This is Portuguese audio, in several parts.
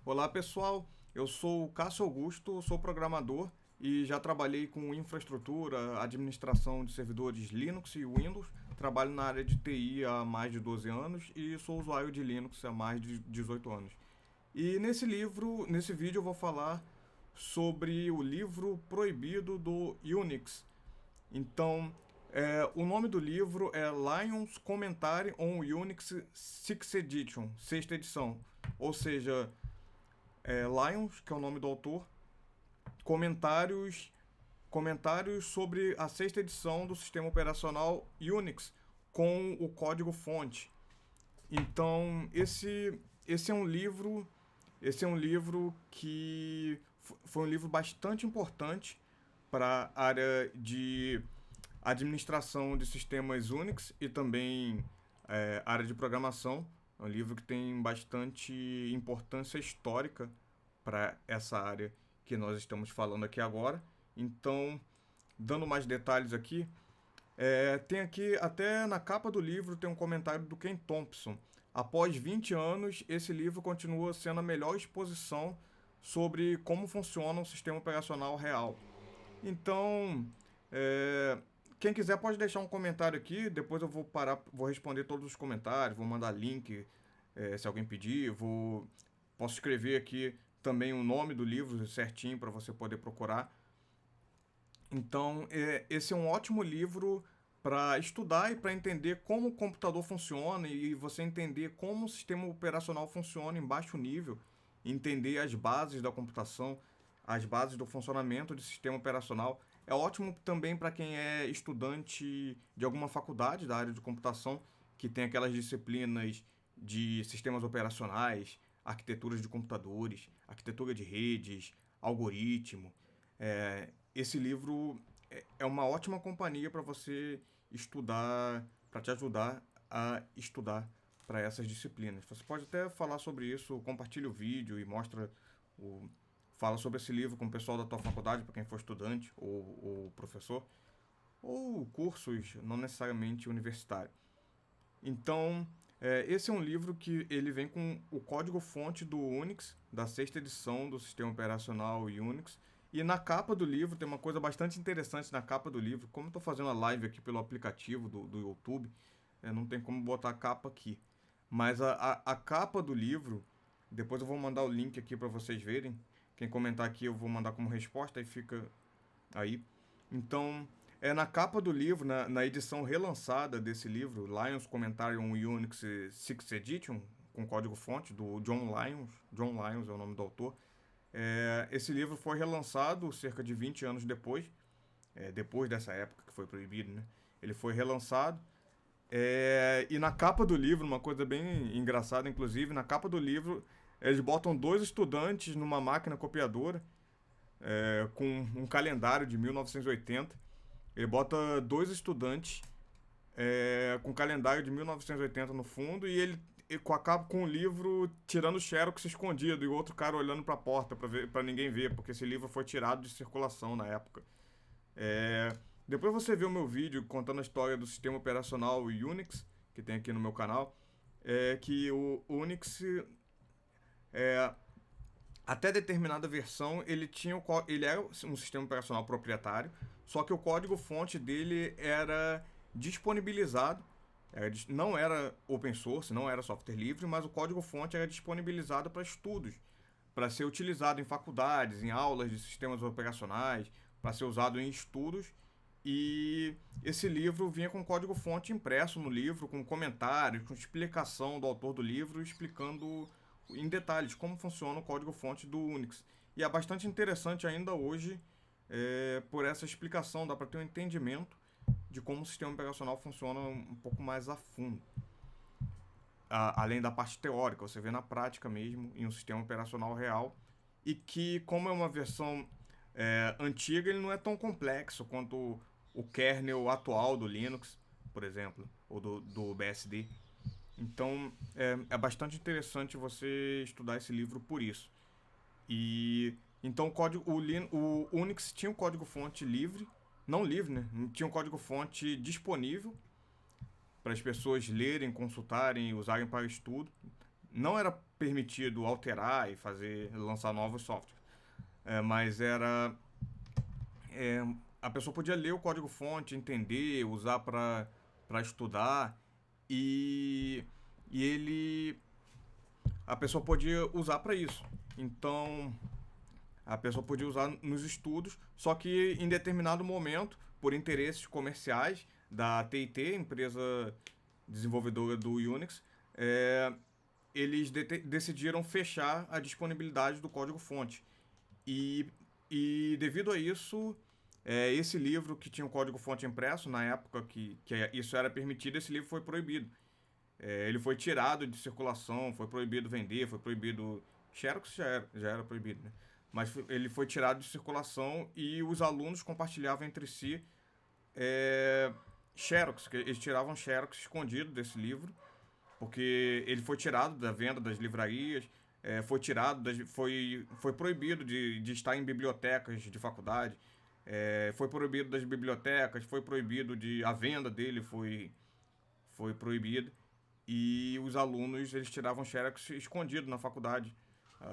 Olá pessoal, eu sou o Cássio Augusto, sou programador e já trabalhei com infraestrutura, administração de servidores Linux e Windows. Trabalho na área de TI há mais de 12 anos e sou usuário de Linux há mais de 18 anos. E nesse vídeo eu vou falar sobre o livro proibido do Unix. Então, o nome do livro é Lyons Commentary on Unix Sixth Edition, sexta edição. Ou seja, Lyons, que é o nome do autor, comentários, comentários sobre a sexta edição do sistema operacional Unix com o código-fonte. Então, esse é um livro que foi um livro bastante importante para a área de administração de sistemas Unix e também área de programação. É um livro que tem bastante importância histórica para essa área que nós estamos falando aqui agora. Então, dando mais detalhes aqui, tem aqui, até na capa do livro, tem um comentário do Ken Thompson. Após 20 anos, esse livro continua sendo a melhor exposição sobre como funciona um sistema operacional real. Então, quem quiser pode deixar um comentário aqui, depois eu vou parar, vou responder todos os comentários, vou mandar link, se alguém pedir, posso escrever aqui também o nome do livro certinho para você poder procurar. Então, esse é um ótimo livro para estudar e para entender como o computador funciona e você entender como o sistema operacional funciona em baixo nível, entender as bases da computação, as bases do funcionamento do sistema operacional. É ótimo também para quem é estudante de alguma faculdade da área de computação, que tem aquelas disciplinas de sistemas operacionais, arquiteturas de computadores, arquitetura de redes, algoritmo. Esse livro é uma ótima companhia para você estudar, para te ajudar a estudar para essas disciplinas. Você pode até falar sobre isso, compartilha o vídeo e fala sobre esse livro com o pessoal da tua faculdade, para quem for estudante ou professor, ou cursos não necessariamente universitários. Então, esse é um livro que ele vem com o código-fonte do Unix, da sexta edição do sistema operacional Unix. E na capa do livro, tem uma coisa bastante interessante na capa do livro. Como eu estou fazendo a live aqui pelo aplicativo do YouTube, não tem como botar a capa aqui. Mas a capa do livro, depois eu vou mandar o link aqui para vocês verem. Quem comentar aqui eu vou mandar como resposta e fica aí. Então, na capa do livro, na edição relançada desse livro, Lyons Commentary on Unix Sixth Edition, com código-fonte do John Lyons. John Lyons é o nome do autor. Esse livro foi relançado cerca de 20 anos depois, depois dessa época que foi proibido, né? Ele foi relançado. E na capa do livro, uma coisa bem engraçada, inclusive, na capa do livro, eles botam dois estudantes numa máquina copiadora, com um calendário de 1980. Ele bota dois estudantes com o calendário de 1980 no fundo e ele com o livro tirando o xerox escondido e o outro cara olhando para a porta para ninguém ver, porque esse livro foi tirado de circulação na época. Depois você vê o meu vídeo contando a história do sistema operacional Unix, que tem aqui no meu canal, que o Unix, até determinada versão, ele era um sistema operacional proprietário, só que o código-fonte dele era disponibilizado, não era open source, não era software livre, mas o código-fonte era disponibilizado para estudos, para ser utilizado em faculdades, em aulas de sistemas operacionais, para ser usado em estudos. E esse livro vinha com código-fonte impresso no livro, com comentários, com explicação do autor do livro, explicando em detalhes como funciona o código-fonte do Unix. E é bastante interessante ainda hoje, por essa explicação, dá para ter um entendimento de como o sistema operacional funciona um pouco mais a fundo. Além da parte teórica, você vê na prática mesmo, em um sistema operacional real, e que, como é uma versão antiga, ele não é tão complexo quanto o kernel atual do Linux, por exemplo, ou do BSD. Então, é bastante interessante você estudar esse livro por isso. E então o Unix tinha um código-fonte livre, não livre, né? Tinha um código-fonte disponível para as pessoas lerem, consultarem e usarem para estudo. Não era permitido alterar e lançar novos softwares. Mas é, a pessoa podia ler o código-fonte, entender, usar para estudar e, e a pessoa podia usar para isso. Então, a pessoa podia usar nos estudos, só que em determinado momento, por interesses comerciais da TIT, empresa desenvolvedora do Unix, eles decidiram fechar a disponibilidade do código-fonte. E, e devido a isso, esse livro que tinha o código-fonte impresso, na época que isso era permitido, esse livro foi proibido. Ele foi tirado de circulação, foi proibido vender, foi proibido. Xerox já era proibido, né? Mas ele foi tirado de circulação e os alunos compartilhavam entre si Xerox, que eles tiravam Xerox escondido desse livro, porque ele foi tirado da venda das livrarias, foi tirado, foi proibido de estar em bibliotecas de faculdade, foi proibido das bibliotecas, foi proibido a venda dele foi proibida. E os alunos, eles tiravam Xerox escondido na faculdade.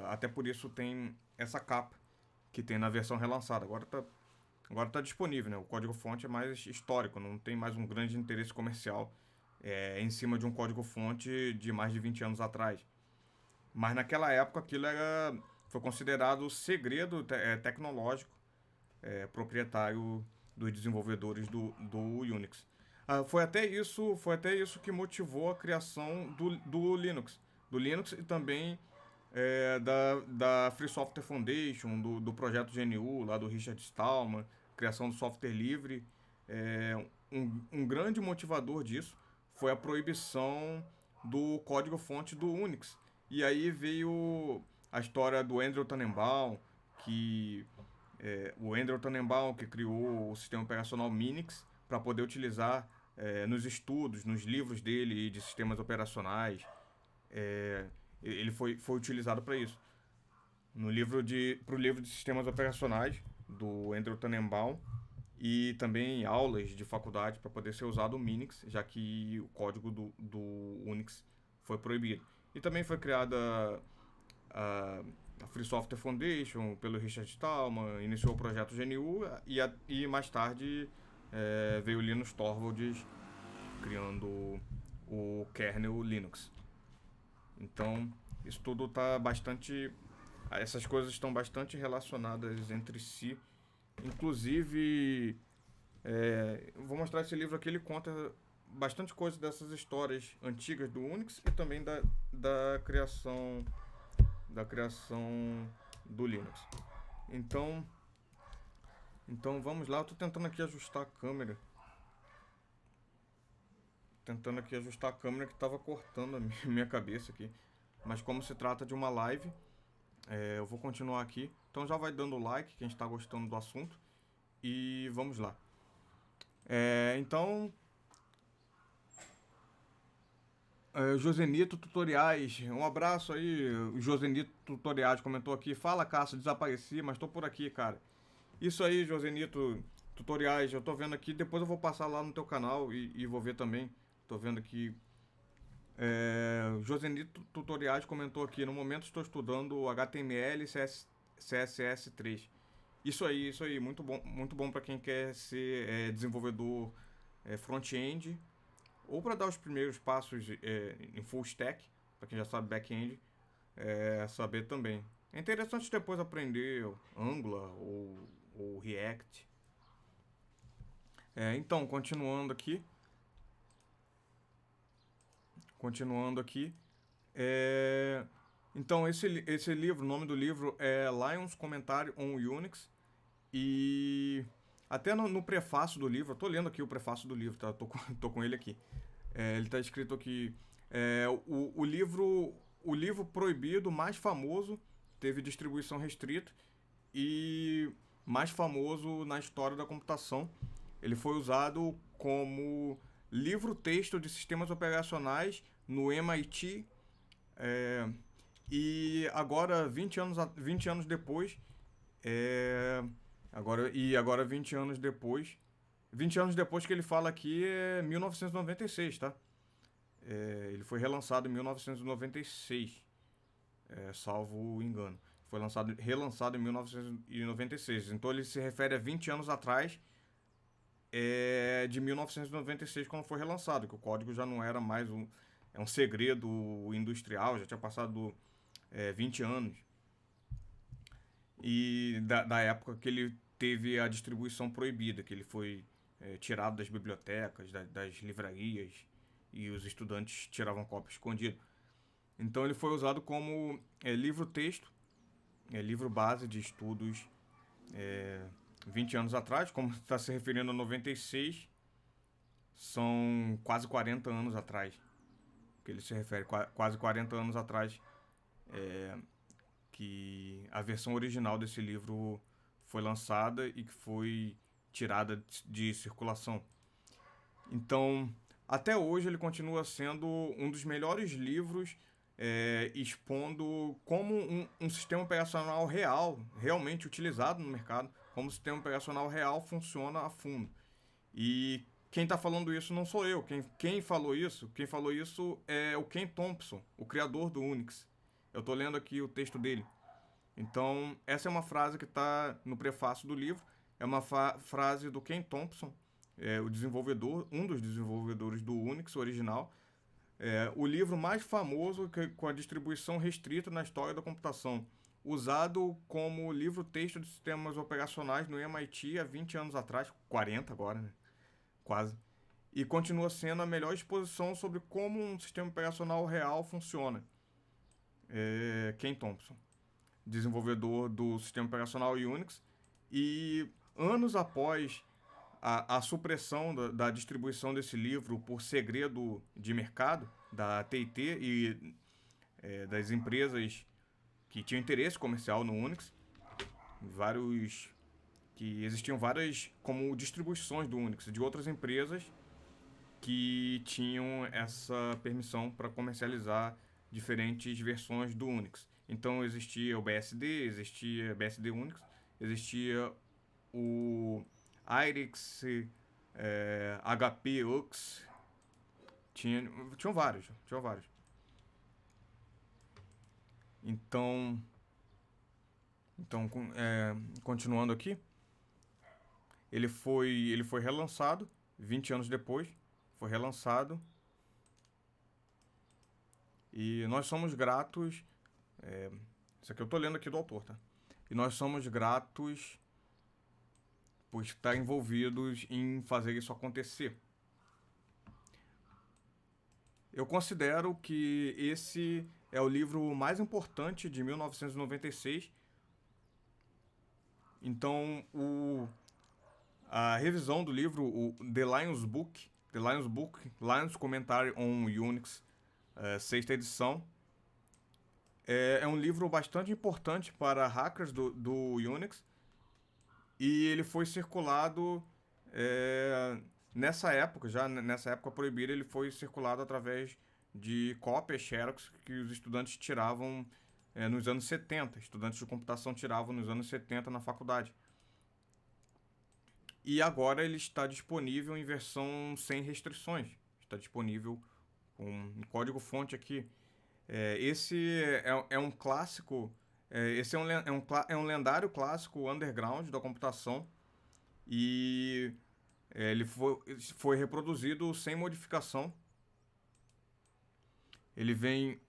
Até por isso tem essa capa que tem na versão relançada. Agora tá disponível, né? O código-fonte é mais histórico, não tem mais um grande interesse comercial em cima de um código-fonte de mais de 20 anos atrás. Mas naquela época aquilo foi considerado segredo tecnológico proprietário dos desenvolvedores do Unix. Foi até isso que motivou a criação do Linux. Do Linux e também da Free Software Foundation, do projeto GNU, lá do Richard Stallman, criação do software livre. Um grande motivador disso foi a proibição do código-fonte do Unix. E aí veio a história do Andrew Tannenbaum, o Andrew Tannenbaum que criou o sistema operacional Minix para poder utilizar nos estudos, nos livros dele de sistemas operacionais. Ele foi utilizado para isso. Pro livro de sistemas operacionais do Andrew Tannenbaum e também aulas de faculdade para poder ser usado o Minix, já que o código do Unix foi proibido. E também foi criada a Free Software Foundation pelo Richard Stallman, iniciou o projeto GNU e mais tarde veio o Linus Torvalds criando o kernel Linux. Então, isso tudo tá bastante. Essas coisas estão bastante relacionadas entre si. Inclusive, vou mostrar esse livro aqui, ele conta bastante coisa dessas histórias antigas do Unix e também da criação do Linux. Então vamos lá, eu tô tentando aqui ajustar a câmera. Que tava cortando a minha cabeça aqui. Mas como se trata de uma live, eu vou continuar aqui. Então já vai dando like, quem está gostando do assunto. E vamos lá. Então, Josenito Tutoriais, um abraço aí. O Josenito Tutoriais comentou aqui: fala, Cássio, desapareci, mas tô por aqui, cara. Isso aí, Josenito Tutoriais, eu tô vendo aqui. Depois eu vou passar lá no teu canal e vou ver também. Tô vendo aqui. Josenito Tutoriais comentou aqui: no momento estou estudando HTML e CSS3. Isso aí, muito bom para quem quer ser desenvolvedor front-end ou para dar os primeiros passos em full stack, para quem já sabe back-end, saber também. É interessante depois aprender Angular ou React. Então, continuando aqui. Então, esse livro, o nome do livro é Lyon's Commentary on Unix. E até no prefácio do livro, eu tô lendo aqui o prefácio do livro, tá? Tô com ele aqui. Ele tá escrito aqui: o livro proibido mais famoso teve distribuição restrita e mais famoso na história da computação. Ele foi usado como livro-texto de sistemas operacionais no MIT. E agora, 20 anos depois, agora 20 anos depois, 20 anos depois que ele fala aqui é 1996, tá? Ele foi relançado em 1996. salvo engano. Foi relançado em 1996. Então ele se refere a 20 anos atrás, de 1996, quando foi relançado, que o código já não era mais um segredo industrial, já tinha passado 20 anos. E da época que ele teve a distribuição proibida, que ele foi tirado das bibliotecas, das livrarias, e os estudantes tiravam cópia escondida. Então ele foi usado como livro-texto, livro base de estudos 20 anos atrás, como está se referindo a 96, são quase 40 anos atrás, que ele se refere, quase 40 anos atrás, que a versão original desse livro foi lançada e que foi tirada de circulação. Então, até hoje ele continua sendo um dos melhores livros expondo como um sistema operacional real, realmente utilizado no mercado, como o sistema operacional real funciona a fundo. E quem está falando isso não sou eu. Quem falou isso é o Ken Thompson, o criador do Unix. Eu estou lendo aqui o texto dele. Então, essa é uma frase que está no prefácio do livro. É uma frase do Ken Thompson, o desenvolvedor, um dos desenvolvedores do Unix original. O livro mais famoso com a distribuição restrita na história da computação, usado como livro-texto de sistemas operacionais no MIT há 20 anos atrás, 40 agora, né? Quase. E continua sendo a melhor exposição sobre como um sistema operacional real funciona. Ken Thompson, desenvolvedor do sistema operacional Unix, e anos após a supressão da distribuição desse livro por segredo de mercado da TIT e das empresas que tinham interesse comercial no Unix, que existiam várias como distribuições do Unix de outras empresas que tinham essa permissão para comercializar diferentes versões do Unix. Então existia o BSD, existia BSD Unix, existia o IRIX, HP UX, tinham vários. Então continuando aqui, ele foi relançado 20 anos depois, foi relançado, e nós somos gratos, isso aqui eu tô lendo aqui do autor, tá? E nós somos gratos por estar envolvidos em fazer isso acontecer. Eu considero que esse é o livro mais importante de 1996. Então, a revisão do livro, o The Lions Book, Lions Commentary on Unix, sexta edição, é um livro bastante importante para hackers do Unix, e ele foi circulado nessa época proibida, ele foi circulado através de cópias Xerox que os estudantes tiravam nos anos 70. Estudantes de computação tiravam nos anos 70 na faculdade. E agora ele está disponível em versão sem restrições. Está disponível com código-fonte aqui. Esse é um clássico. Esse é um lendário clássico underground da computação. E ele foi reproduzido sem modificação. Ele vem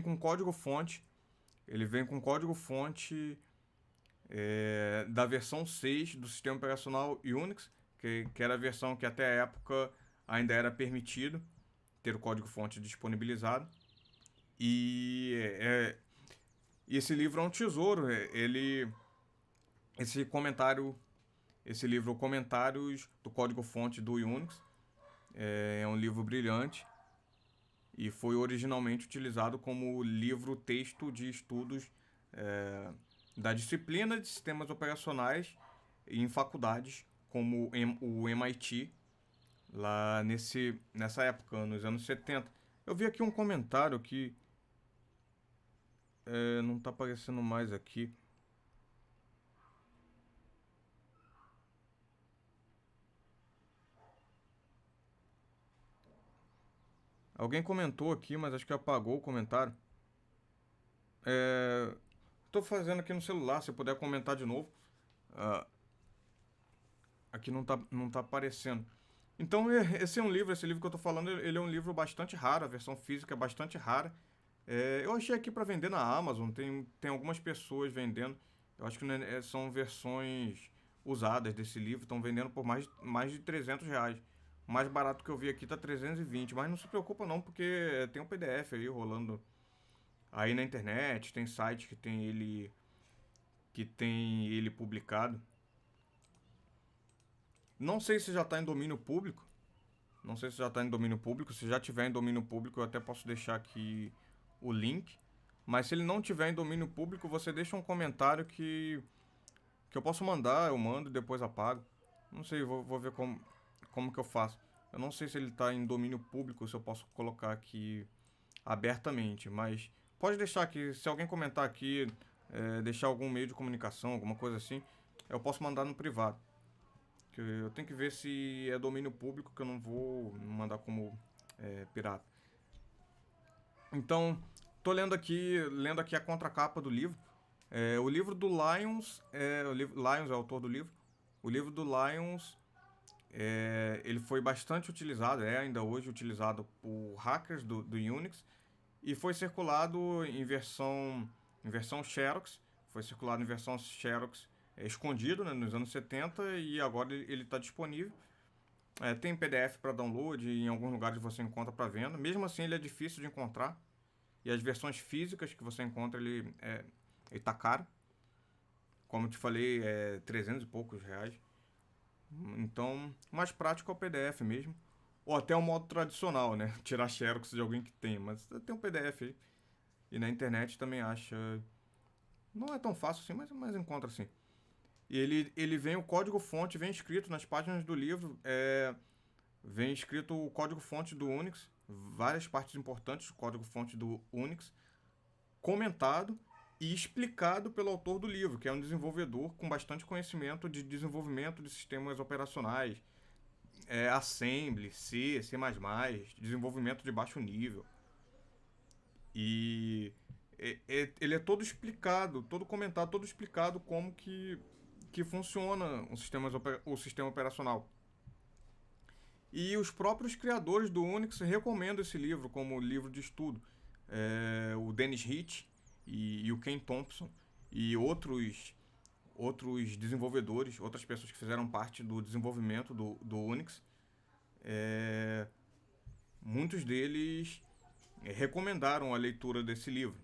com código-fonte. Ele vem com código-fonte da versão 6 do sistema operacional Unix, que era a versão que até a época ainda era permitido ter o código-fonte disponibilizado. E esse livro é um tesouro. Esse livro, Comentários do Código-Fonte do Unix, é um livro brilhante e foi originalmente utilizado como livro-texto de estudos da disciplina de sistemas operacionais em faculdades como o MIT, lá nessa época, nos anos 70. Eu vi aqui um comentário que não está aparecendo mais aqui. Alguém comentou aqui, mas acho que apagou o comentário. É, tô fazendo aqui no celular, se puder comentar de novo. Ah, aqui não tá aparecendo. Então, esse é um livro, esse livro que eu tô falando, ele é um livro bastante raro, a versão física é bastante rara. Eu achei aqui para vender na Amazon, tem algumas pessoas vendendo. Eu acho que né, são versões usadas desse livro, estão vendendo por mais de R$ 300. O mais barato que eu vi aqui tá 320, mas não se preocupa não, porque tem um PDF aí rolando aí na internet, tem site que tem ele publicado. Não sei se já está em domínio público. Não sei se já está em domínio público. Se já tiver em domínio público, eu até posso deixar aqui o link. Mas se ele não tiver em domínio público, você deixa um comentário que eu posso mandar, eu mando e depois apago. Não sei, vou ver como que eu faço. Eu não sei se ele está em domínio público, se eu posso colocar aqui abertamente, mas pode deixar aqui, se alguém comentar aqui, deixar algum meio de comunicação, alguma coisa assim, eu posso mandar no privado. Que eu tenho que ver se é domínio público, que eu não vou mandar como pirata. Então, tô lendo aqui a contracapa do livro. O livro do Lyons, Lyons é o autor do livro. O livro do Lyons, ele foi bastante utilizado, é ainda hoje utilizado por hackers do Unix e foi circulado em versão Xerox, foi circulado em versão Xerox escondido, né, nos anos 70 e agora ele está disponível. Tem PDF para download e em alguns lugares você encontra para venda. Mesmo assim, ele é difícil de encontrar. E as versões físicas que você encontra, ele tá caro. Como eu te falei, é 300 e poucos reais. Então, mais prático é o PDF mesmo. Ou até o modo tradicional, né? Tirar xerox de alguém que tem. Mas tem um PDF aí. E na internet também acha. Não é tão fácil assim, mas encontra assim. E ele vem o código-fonte, vem escrito nas páginas do livro. Vem escrito o código-fonte do Unix. Várias partes importantes do código-fonte do Unix. Comentado e explicado pelo autor do livro, que é um desenvolvedor com bastante conhecimento de desenvolvimento de sistemas operacionais, Assembly, C, C++, desenvolvimento de baixo nível. E ele é todo explicado, todo comentado, todo explicado como que funciona o sistema operacional. E os próprios criadores do Unix recomendam esse livro como livro de estudo. O Dennis Ritchie e o Ken Thompson e outros desenvolvedores, outras pessoas que fizeram parte do desenvolvimento do Unix, muitos deles recomendaram a leitura desse livro.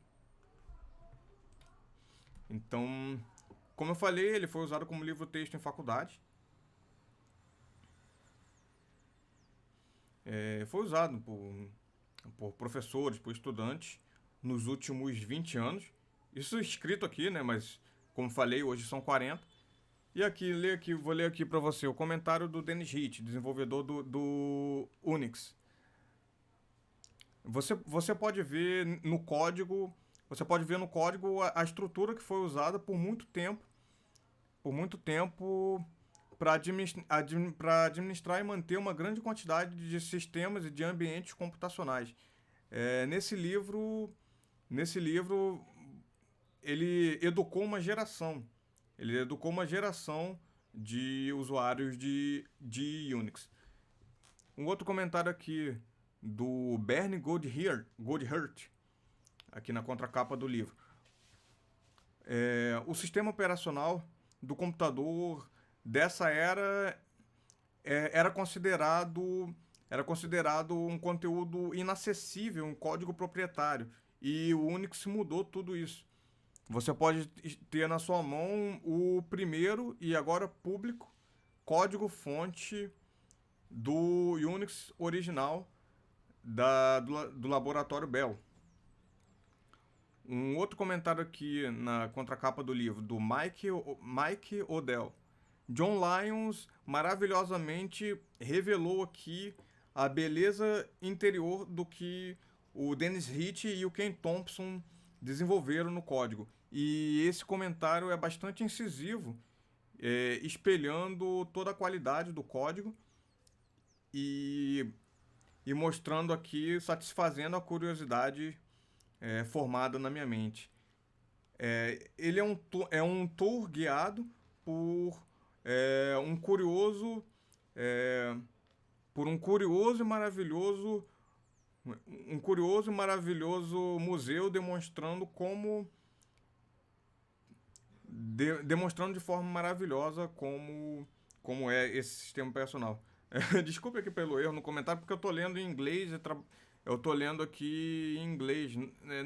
Então, como eu falei, ele foi usado como livro-texto em faculdade. Foi usado por professores, por estudantes, nos últimos 20 anos. Isso escrito aqui, né? Mas, como falei, hoje são 40. E vou ler aqui para você o comentário do Dennis Ritchie, desenvolvedor do Unix. Você pode ver no código, a estrutura que foi usada por muito tempo para administrar e manter uma grande quantidade de sistemas e de ambientes computacionais. Nesse livro, ele educou uma geração. Ele educou uma geração de usuários de Unix. Um outro comentário aqui do Bernie Goldhart, aqui na contracapa do livro. O sistema operacional do computador dessa era era considerado um conteúdo inacessível, um código proprietário. E o Unix mudou tudo isso. Você pode ter na sua mão o primeiro e agora público código-fonte do Unix original do laboratório Bell. Um outro comentário aqui na contracapa do livro, do Mike Odell. John Lyons maravilhosamente revelou aqui a beleza interior do que o Dennis Ritchie e o Ken Thompson desenvolveram no código. E esse comentário é bastante incisivo, espelhando toda a qualidade do código e e mostrando aqui, satisfazendo a curiosidade formada na minha mente. Ele é um tour guiado por um curioso, é, por um curioso e maravilhoso museu demonstrando demonstrando de forma maravilhosa como é esse sistema operacional. Desculpe aqui pelo erro no comentário, porque eu tô lendo em inglês eu tô lendo aqui em inglês.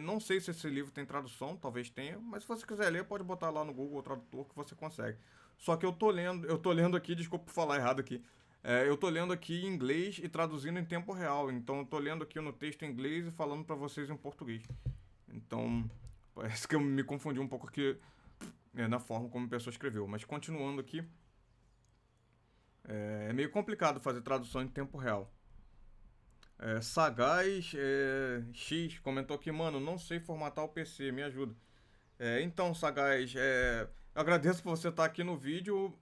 Não sei se esse livro tem tradução, talvez tenha, mas se você quiser ler, pode botar lá no Google Tradutor que você consegue. Só que eu tô lendo aqui, desculpa por falar errado aqui. Eu tô lendo aqui em inglês e traduzindo em tempo real. Então eu tô lendo aqui no texto em inglês e falando para vocês em português. Então, parece que eu me confundi um pouco aqui na forma como a pessoa escreveu. Mas continuando aqui, é meio complicado fazer tradução em tempo real. Sagaz X comentou aqui, mano, não sei formatar o PC, me ajuda. Então, Sagaz, eu agradeço por você estar aqui no vídeo,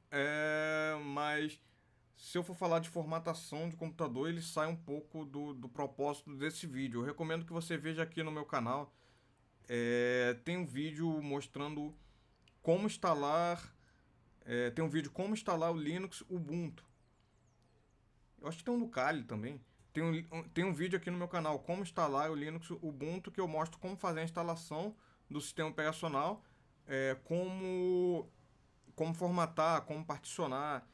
mas se eu for falar de formatação de computador, ele sai um pouco do propósito desse vídeo. Eu recomendo que você veja aqui no meu canal. Tem um vídeo mostrando como instalar. Tem um vídeo como instalar o Linux Ubuntu. Eu acho que tem um do Kali também. Tem um vídeo aqui no meu canal, como instalar o Linux Ubuntu, que eu mostro como fazer a instalação do sistema operacional, como formatar, como particionar.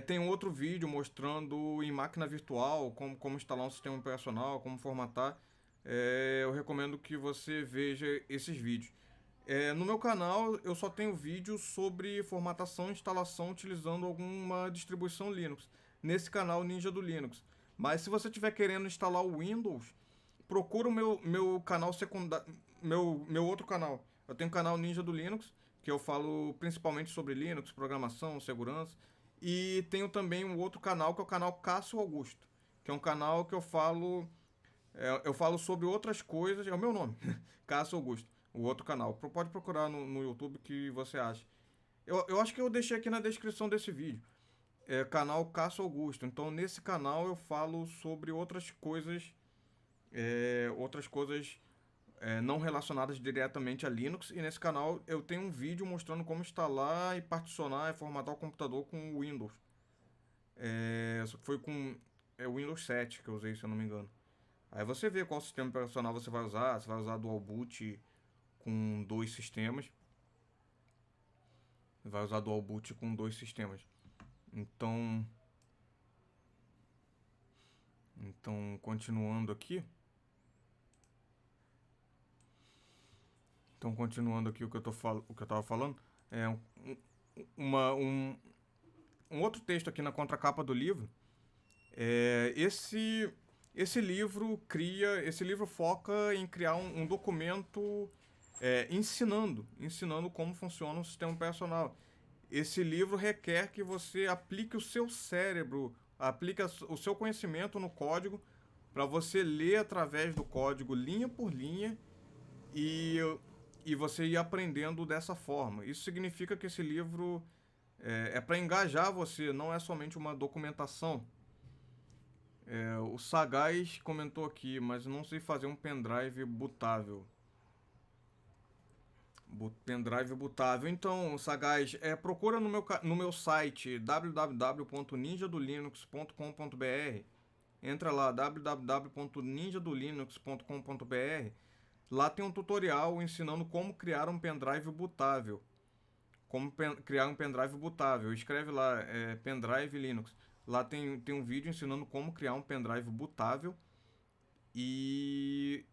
Tem outro vídeo mostrando em máquina virtual como instalar um sistema operacional, como formatar. Eu recomendo que você veja esses vídeos. No meu canal eu só tenho vídeos sobre formatação e instalação utilizando alguma distribuição Linux. Nesse canal Ninja do Linux. Mas se você estiver querendo instalar o Windows, procura o meu canal secundário, meu outro canal. Eu tenho um canal Ninja do Linux, que eu falo principalmente sobre Linux, programação, segurança. E tenho também um outro canal, que é o canal Cássio Augusto, que é um canal que eu falo sobre outras coisas, é o meu nome, Cássio Augusto, o outro canal. Pode procurar no YouTube que você acha. Eu acho que eu deixei aqui na descrição desse vídeo. Canal Cássio Augusto. Então nesse canal eu falo sobre outras coisas não relacionadas diretamente a Linux. E nesse canal eu tenho um vídeo mostrando como instalar e particionar e formatar o computador com o Windows. Só que foi com o Windows 7 que eu usei, se eu não me engano. Aí você vê qual sistema operacional você vai usar. Você vai usar Dual Boot com dois sistemas. Vai usar Dual Boot com dois sistemas. Então continuando aqui. Então, continuando aqui o que eu tava falando, uma, um, um outro texto aqui na contracapa do livro. É, esse livro foca em criar um documento ensinando como funciona um sistema operacional. Esse livro requer que você aplique o seu cérebro, aplique o seu conhecimento no código para você ler através do código linha por linha e, e você ir aprendendo dessa forma. Isso significa que esse livro para engajar você, não é somente uma documentação. O Sagaz comentou aqui, mas não sei fazer um pendrive bootável. Pendrive bootável. Então, Sagaz, procura no meu site www.ninjadolinux.com.br. Entra lá, www.ninjadolinux.com.br. Lá tem um tutorial ensinando como criar um pendrive bootável. Criar um pendrive bootável. Escreve lá, pendrive Linux. Lá tem um vídeo ensinando como criar um pendrive bootável. E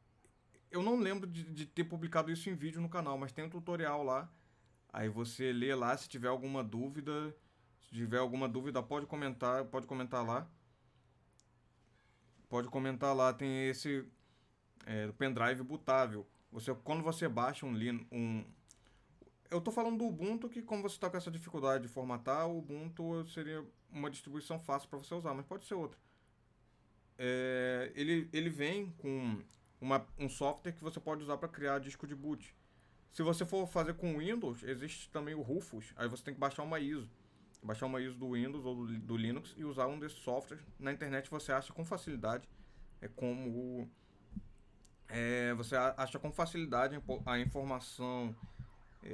eu não lembro de ter publicado isso em vídeo no canal, mas tem um tutorial lá. Aí você lê lá, se tiver alguma dúvida. Se tiver alguma dúvida, pode comentar lá. Pode comentar lá, tem esse pendrive bootável. Quando você baixa eu tô falando do Ubuntu, que como você está com essa dificuldade de formatar, o Ubuntu seria uma distribuição fácil para você usar, mas pode ser outra. Ele vem com um software que você pode usar para criar disco de boot. Se você for fazer com Windows, existe também o Rufus. Aí você tem que baixar uma ISO. Baixar uma ISO do Windows ou do Linux e usar um desses softwares. Na internet você acha com facilidade. é como você acha com facilidade a informação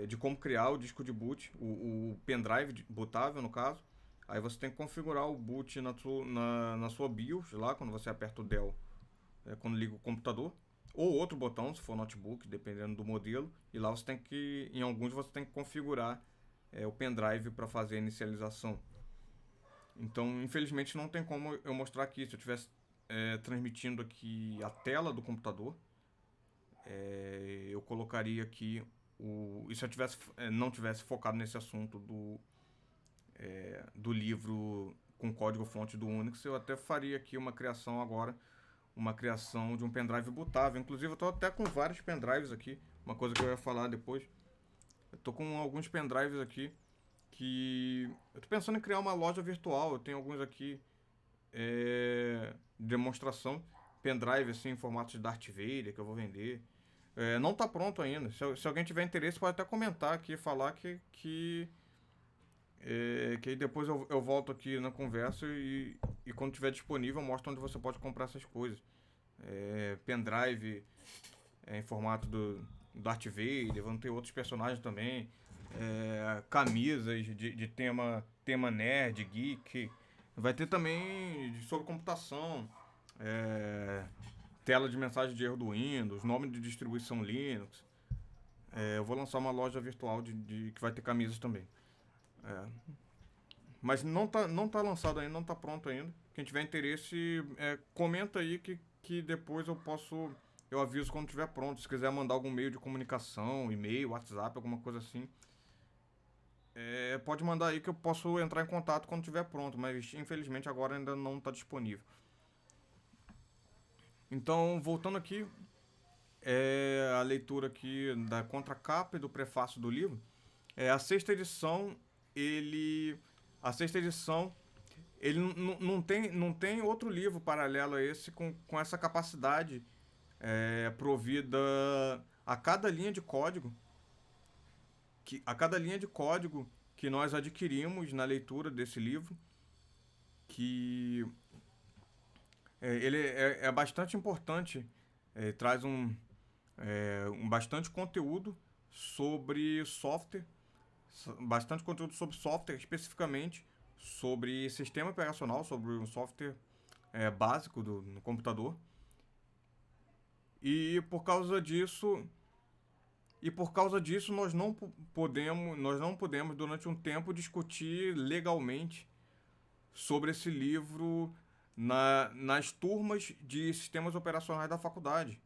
de como criar o disco de boot, o pendrive bootável no caso. Aí você tem que configurar o boot na sua BIOS lá, quando você aperta o Del, quando liga o computador. Ou outro botão, se for notebook, dependendo do modelo. E lá você tem que, em alguns você tem que configurar o pendrive para fazer a inicialização. Então, infelizmente, não tem como eu mostrar aqui. Se eu estivesse transmitindo aqui a tela do computador, eu colocaria aqui e se eu não tivesse focado nesse assunto do livro com código-fonte do Unix, eu até faria aqui uma criação agora, uma criação de um pendrive bootável. Inclusive, eu estou até com vários pendrives aqui, uma coisa que eu ia falar depois. Eu estou com alguns pendrives aqui que eu estou pensando em criar uma loja virtual. Eu tenho alguns aqui de demonstração, pendrive assim, em formato de Darth Vader que eu vou vender. Não está pronto ainda. Se alguém tiver interesse, pode até comentar aqui, falar que aí depois eu volto aqui na conversa e quando tiver disponível eu mostro onde você pode comprar essas coisas. Pendrive em formato do Darth Vader, vão ter outros personagens também. Camisas de tema nerd, geek. Vai ter também sobre computação. Tela de mensagem de erro do Windows, nome de distribuição Linux. Eu vou lançar uma loja virtual que vai ter camisas também. Mas não tá lançado ainda, não tá pronto ainda. Quem tiver interesse, comenta aí que depois eu aviso quando estiver pronto. Se quiser mandar algum meio de comunicação, e-mail, WhatsApp, alguma coisa assim, pode mandar aí que eu posso entrar em contato quando estiver pronto, mas infelizmente agora ainda não está disponível. Então, voltando aqui, a leitura aqui da contracapa e do prefácio do livro. A sexta edição, a sexta edição, ele não tem outro livro paralelo a esse com essa capacidade provida a cada linha de código, que nós adquirimos na leitura desse livro, que ele é bastante importante, traz um bastante conteúdo sobre software, especificamente sobre sistema operacional, sobre um software básico no computador. E por causa disso nós não podemos durante um tempo discutir legalmente sobre esse livro nas turmas de sistemas operacionais da faculdade.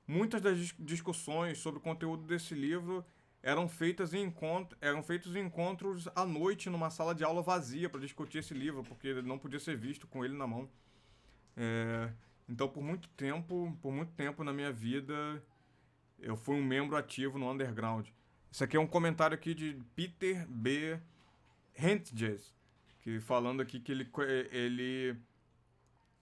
Muitas das discussões sobre o conteúdo desse livro eram feitos em encontros à noite numa sala de aula vazia para discutir esse livro, porque ele não podia ser visto com ele na mão. Então, por muito tempo na minha vida, eu fui um membro ativo no underground. Isso aqui é um comentário aqui de Peter B. Hentges, que falando aqui que ele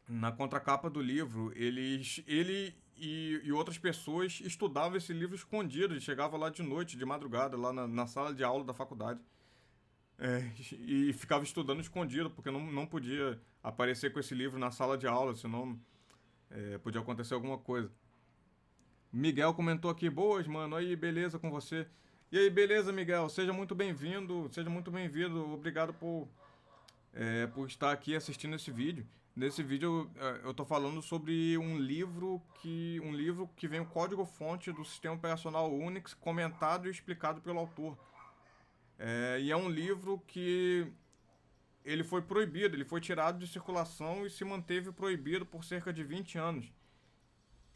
na contracapa do livro, ele e outras pessoas estudavam esse livro escondido, chegava lá de noite, de madrugada, lá na sala de aula da faculdade. E ficava estudando escondido, porque não podia aparecer com esse livro na sala de aula, senão podia acontecer alguma coisa. Miguel comentou aqui, boas, mano, aí, beleza com você? E aí, beleza, Miguel? Seja muito bem-vindo, obrigado por estar aqui assistindo esse vídeo. Nesse vídeo eu tô falando sobre um livro que vem o código-fonte do sistema operacional Unix, comentado e explicado pelo autor. E é um livro que ele foi proibido, ele foi tirado de circulação e se manteve proibido por cerca de 20 anos.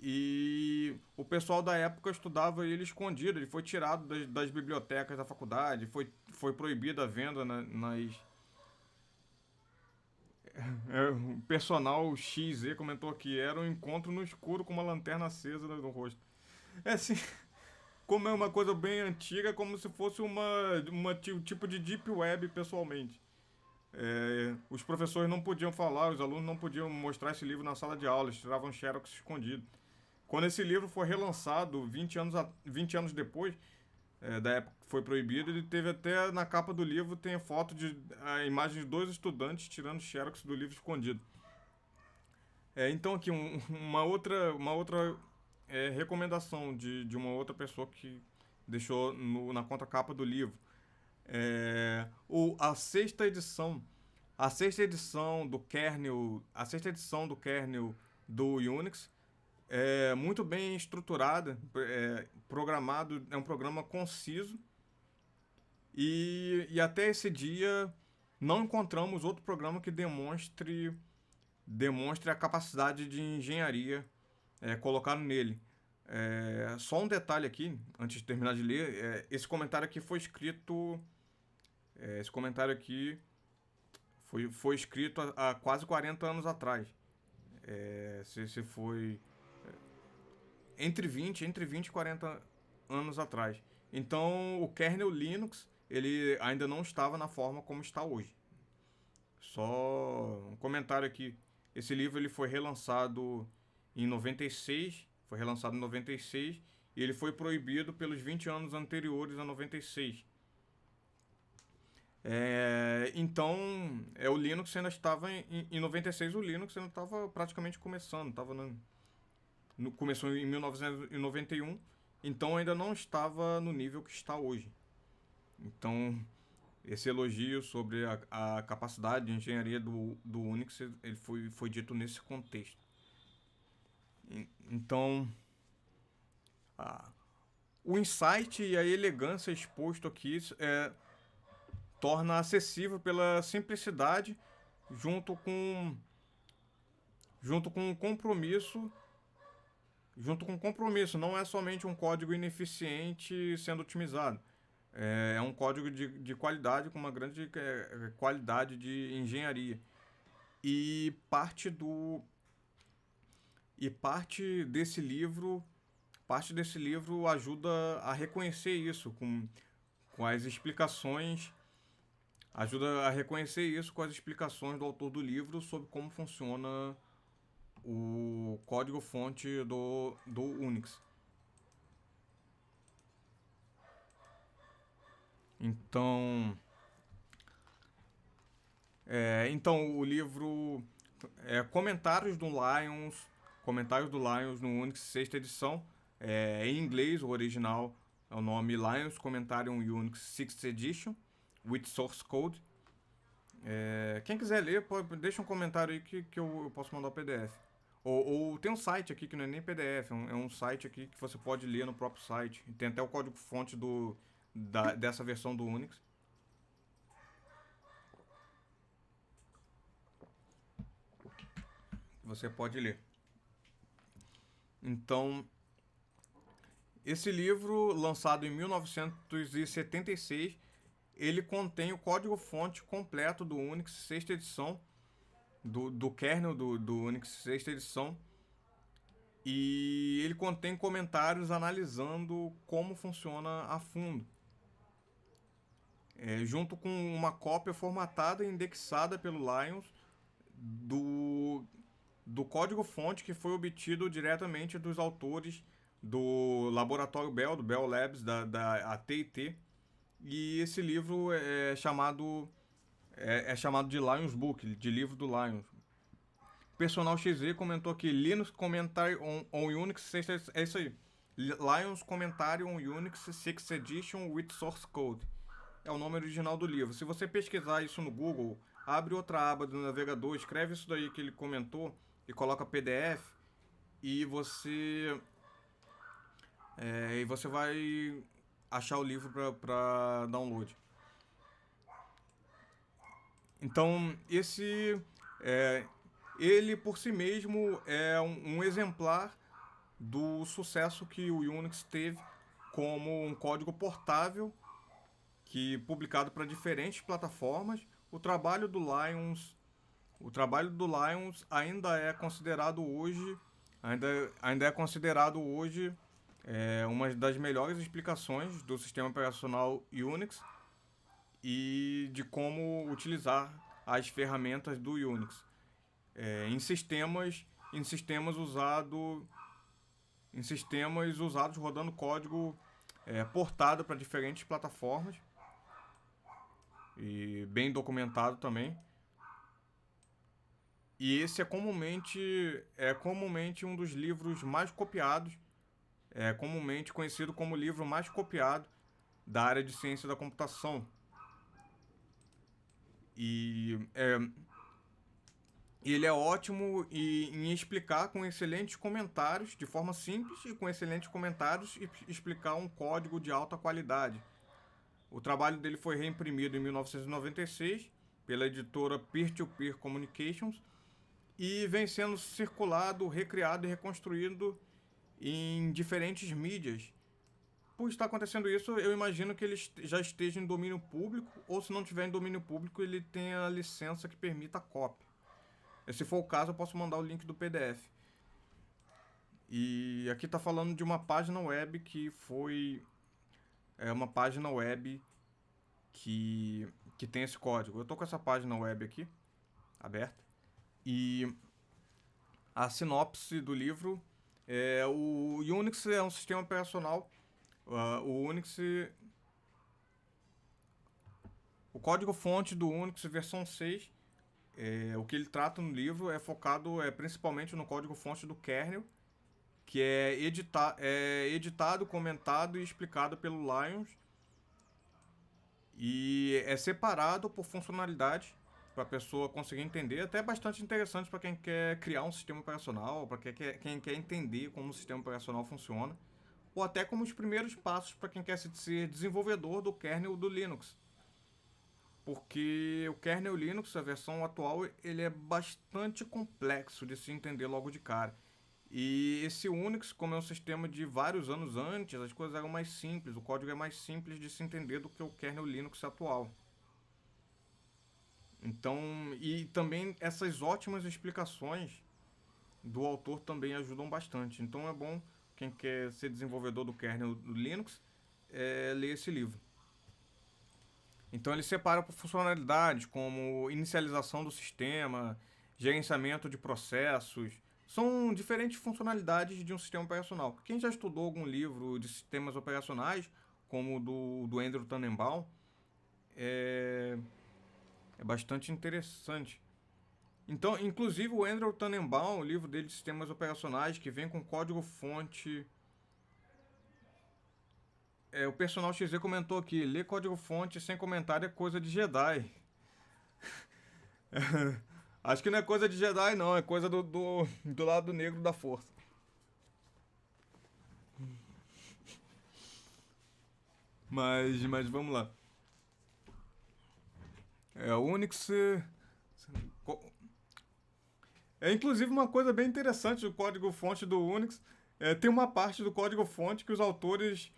E o pessoal da época estudava ele escondido, ele foi tirado das bibliotecas da faculdade, foi proibida a venda o personal XZ comentou aqui, era um encontro no escuro com uma lanterna acesa no rosto. Assim, como é uma coisa bem antiga, como se fosse uma tipo de deep web pessoalmente. Os professores não podiam falar, os alunos não podiam mostrar esse livro na sala de aula, eles tiravam xerox escondido. Quando esse livro foi relançado 20 anos depois da época que foi proibido, ele teve até na capa do livro tem a foto a imagem de 2 estudantes tirando xerox do livro escondido. Então aqui uma outra recomendação de uma outra pessoa que deixou na contracapa do livro. A sexta edição. A sexta edição do kernel do Unix é muito bem estruturada, programado, é um programa conciso e até esse dia não encontramos outro programa que demonstre a capacidade de engenharia colocado nele. Só um detalhe aqui, antes de terminar de ler, esse comentário aqui foi escrito. Esse comentário aqui foi escrito há quase 40 anos atrás. Se foi entre vinte e 40 anos atrás. Então, o kernel Linux, ele ainda não estava na forma como está hoje. Só um comentário aqui. Esse livro ele foi relançado em 96, e ele foi proibido pelos 20 anos anteriores a 96. Então, o Linux ainda estava em 96, o Linux ainda estava praticamente começando, começou em 1991, então ainda não estava no nível que está hoje. Então, esse elogio sobre a capacidade de engenharia do Unix ele foi dito nesse contexto. Então, o insight e a elegância exposto aqui torna acessível pela simplicidade junto com compromisso. Não é somente um código ineficiente sendo otimizado. É um código de qualidade, com uma grande qualidade de engenharia. E parte desse livro ajuda a reconhecer isso com as explicações. Ajuda a reconhecer isso com as explicações do autor do livro sobre como funciona o código-fonte do Unix. Então o livro Comentários do Lions no Unix, sexta edição, em inglês, o original é o nome Lions Commentarium Unix Sixth Edition, with Source Code. Quem quiser ler, deixa um comentário aí que eu posso mandar o PDF. Ou tem um site aqui que não é nem PDF, é um site aqui que você pode ler no próprio site. Tem até o código-fonte dessa versão do Unix. Você pode ler. Então, esse livro, lançado em 1976, ele contém o código-fonte completo do Unix, sexta edição, do kernel do Unix, sexta edição, e ele contém comentários analisando como funciona a fundo, junto com uma cópia formatada e indexada pelo Lions do código-fonte que foi obtido diretamente dos autores do Laboratório Bell, do Bell Labs, da AT&T, e esse livro é chamado de Lions Book, de livro do Lions. Personal XZ comentou aqui, Linux Commentary on Unix, é isso aí. Lions Commentary on Unix 6th Edition with Source Code. É o nome original do livro. Se você pesquisar isso no Google, abre outra aba do navegador, escreve isso daí que ele comentou e coloca PDF e você vai achar o livro para download. Então, ele por si mesmo é um exemplar do sucesso que o Unix teve como um código portável publicado para diferentes plataformas. O trabalho do Lions ainda é considerado hoje uma das melhores explicações do sistema operacional Unix e de como utilizar as ferramentas do Unix em sistemas usados rodando código portado para diferentes plataformas e bem documentado também. E esse é comumente um dos livros mais copiados, é comumente conhecido como o livro mais copiado da área de ciência da computação. E ele é ótimo em explicar com excelentes comentários, de forma simples e com excelentes comentários, e explicar um código de alta qualidade. O trabalho dele foi reimprimido em 1996 pela editora Peer-to-Peer Communications e vem sendo circulado, recriado e reconstruído em diferentes mídias. Por estar acontecendo isso, eu imagino que ele já esteja em domínio público, ou se não tiver em domínio público, ele tenha a licença que permita a cópia. E se for o caso, eu posso mandar o link do PDF. E aqui está falando de uma página web que foi uma página web que tem esse código. Eu estou com essa página web aqui aberta e a sinopse do livro é: o Unix é um sistema operacional. O Unix, o código-fonte do Unix versão 6, o que ele trata no livro é focado principalmente no código-fonte do kernel, que é editado, comentado e explicado pelo Lions, e é separado por funcionalidade para a pessoa conseguir entender. Até bastante interessante para quem quer criar um sistema operacional, para quem quer entender como o sistema operacional funciona, ou até como os primeiros passos para quem quer ser desenvolvedor do kernel do Linux. Porque o kernel Linux, a versão atual, ele é bastante complexo de se entender logo de cara. E esse Unix, como é um sistema de vários anos antes, as coisas eram mais simples, o código é mais simples de se entender do que o kernel Linux atual. Então, e também essas ótimas explicações do autor também ajudam bastante. Então é bom quem quer ser desenvolvedor do kernel do Linux ler esse livro. Então ele separa por funcionalidades como inicialização do sistema, gerenciamento de processos. São diferentes funcionalidades de um sistema operacional. Quem já estudou algum livro de sistemas operacionais, como o do Andrew Tannenbaum, é, é bastante interessante. Então, inclusive o Andrew Tannenbaum, o livro dele de sistemas operacionais, que vem com código-fonte. O Personal XZ comentou aqui: ler código-fonte sem comentário é coisa de Jedi. Acho que não é coisa de Jedi, não. É coisa do lado negro da força. Mas vamos lá. O Unix. É inclusive uma coisa bem interessante do código-fonte do Unix. Tem uma parte do código-fonte que os autores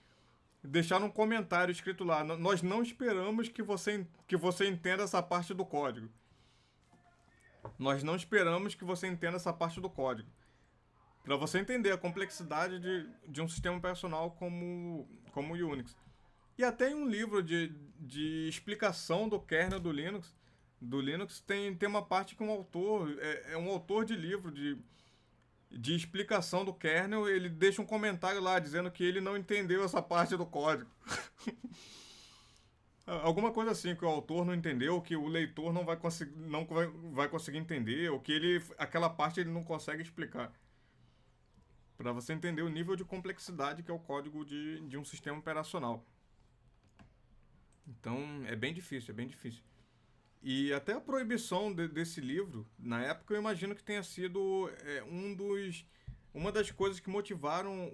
deixaram um comentário escrito lá: Nós não esperamos que você entenda essa parte do código. Nós não esperamos que você entenda essa parte do código. Para você entender a complexidade de um sistema operacional como o Unix. E até em um livro de explicação do kernel do Linux, tem uma parte que um autor, um autor de livro de explicação do kernel, ele deixa um comentário lá dizendo que ele não entendeu essa parte do código. Alguma coisa assim, que o autor não entendeu, que o leitor não vai conseguir entender, ou que aquela parte ele não consegue explicar. Para você entender o nível de complexidade que é o código de um sistema operacional. Então é bem difícil, é bem difícil. E até a proibição desse livro, na época, eu imagino que tenha sido uma das coisas que motivaram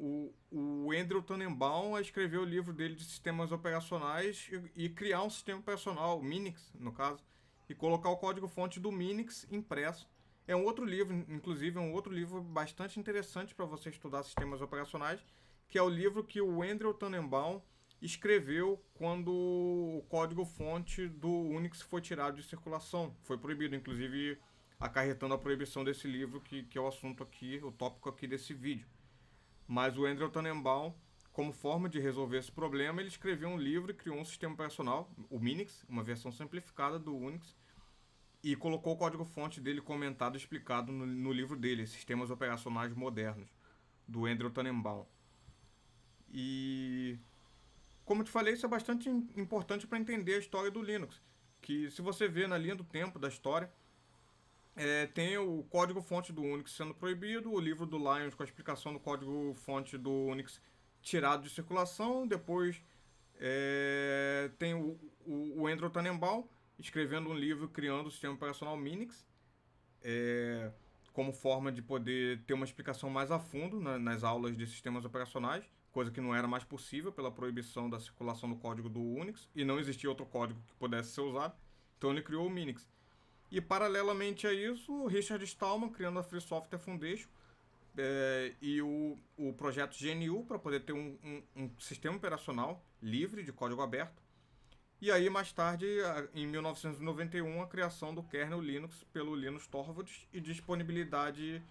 o Andrew Tannenbaum a escrever o livro dele de sistemas operacionais e criar um sistema operacional, o Minix, no caso, e colocar o código-fonte do Minix impresso. É um outro livro, inclusive, é um outro livro bastante interessante para você estudar sistemas operacionais, que é o livro que o Andrew Tannenbaum escreveu quando o código-fonte do Unix foi tirado de circulação. Foi proibido, inclusive acarretando a proibição desse livro, que é o assunto aqui, o tópico aqui desse vídeo. Mas o Andrew Tannenbaum, como forma de resolver esse problema, ele escreveu um livro e criou um sistema operacional, o Minix, uma versão simplificada do Unix, e colocou o código-fonte dele comentado e explicado no livro dele, Sistemas Operacionais Modernos, do Andrew Tannenbaum. E como eu te falei, isso é bastante importante para entender a história do Linux. Que se você vê na linha do tempo da história, Tem o código-fonte do Unix sendo proibido, o livro do Lyons com a explicação do código-fonte do Unix tirado de circulação. Depois tem o Andrew Tannenbaum escrevendo um livro criando o sistema operacional Minix, como forma de poder ter uma explicação mais a fundo nas aulas de sistemas operacionais, coisa que não era mais possível pela proibição da circulação do código do Unix, e não existia outro código que pudesse ser usado. Então ele criou o Minix. E paralelamente a isso, o Richard Stallman criando a Free Software Foundation e o projeto GNU para poder ter um sistema operacional livre de código aberto. E aí, mais tarde, em 1991, a criação do kernel Linux pelo Linus Torvalds e disponibilidade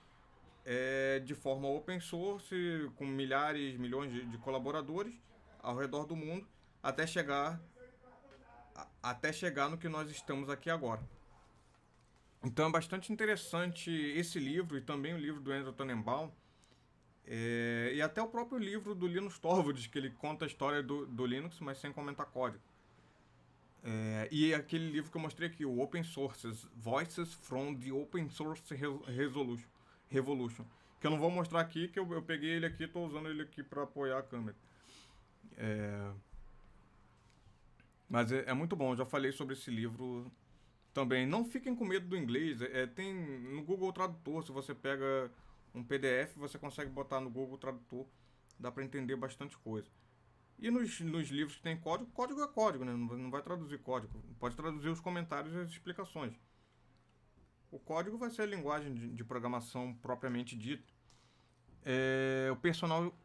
de forma open source, com milhares, milhões de colaboradores ao redor do mundo, até chegar no que nós estamos aqui agora. Então é bastante interessante esse livro e também o livro do Andrew Tannenbaum, e até o próprio livro do Linus Torvalds, que ele conta a história do Linux, mas sem comentar código. E aquele livro que eu mostrei aqui, o Open Sources, Voices from the Open Source Revolution, que eu não vou mostrar aqui, que eu peguei ele aqui e estou usando ele aqui para apoiar a câmera. Mas é muito bom, eu já falei sobre esse livro também. Não fiquem com medo do inglês, tem no Google Tradutor, se você pega um PDF, você consegue botar no Google Tradutor, dá para entender bastante coisa. E nos livros que tem código, código é código, né? Não vai traduzir código. Pode traduzir os comentários e as explicações. O código vai ser a linguagem de programação propriamente dita. O personal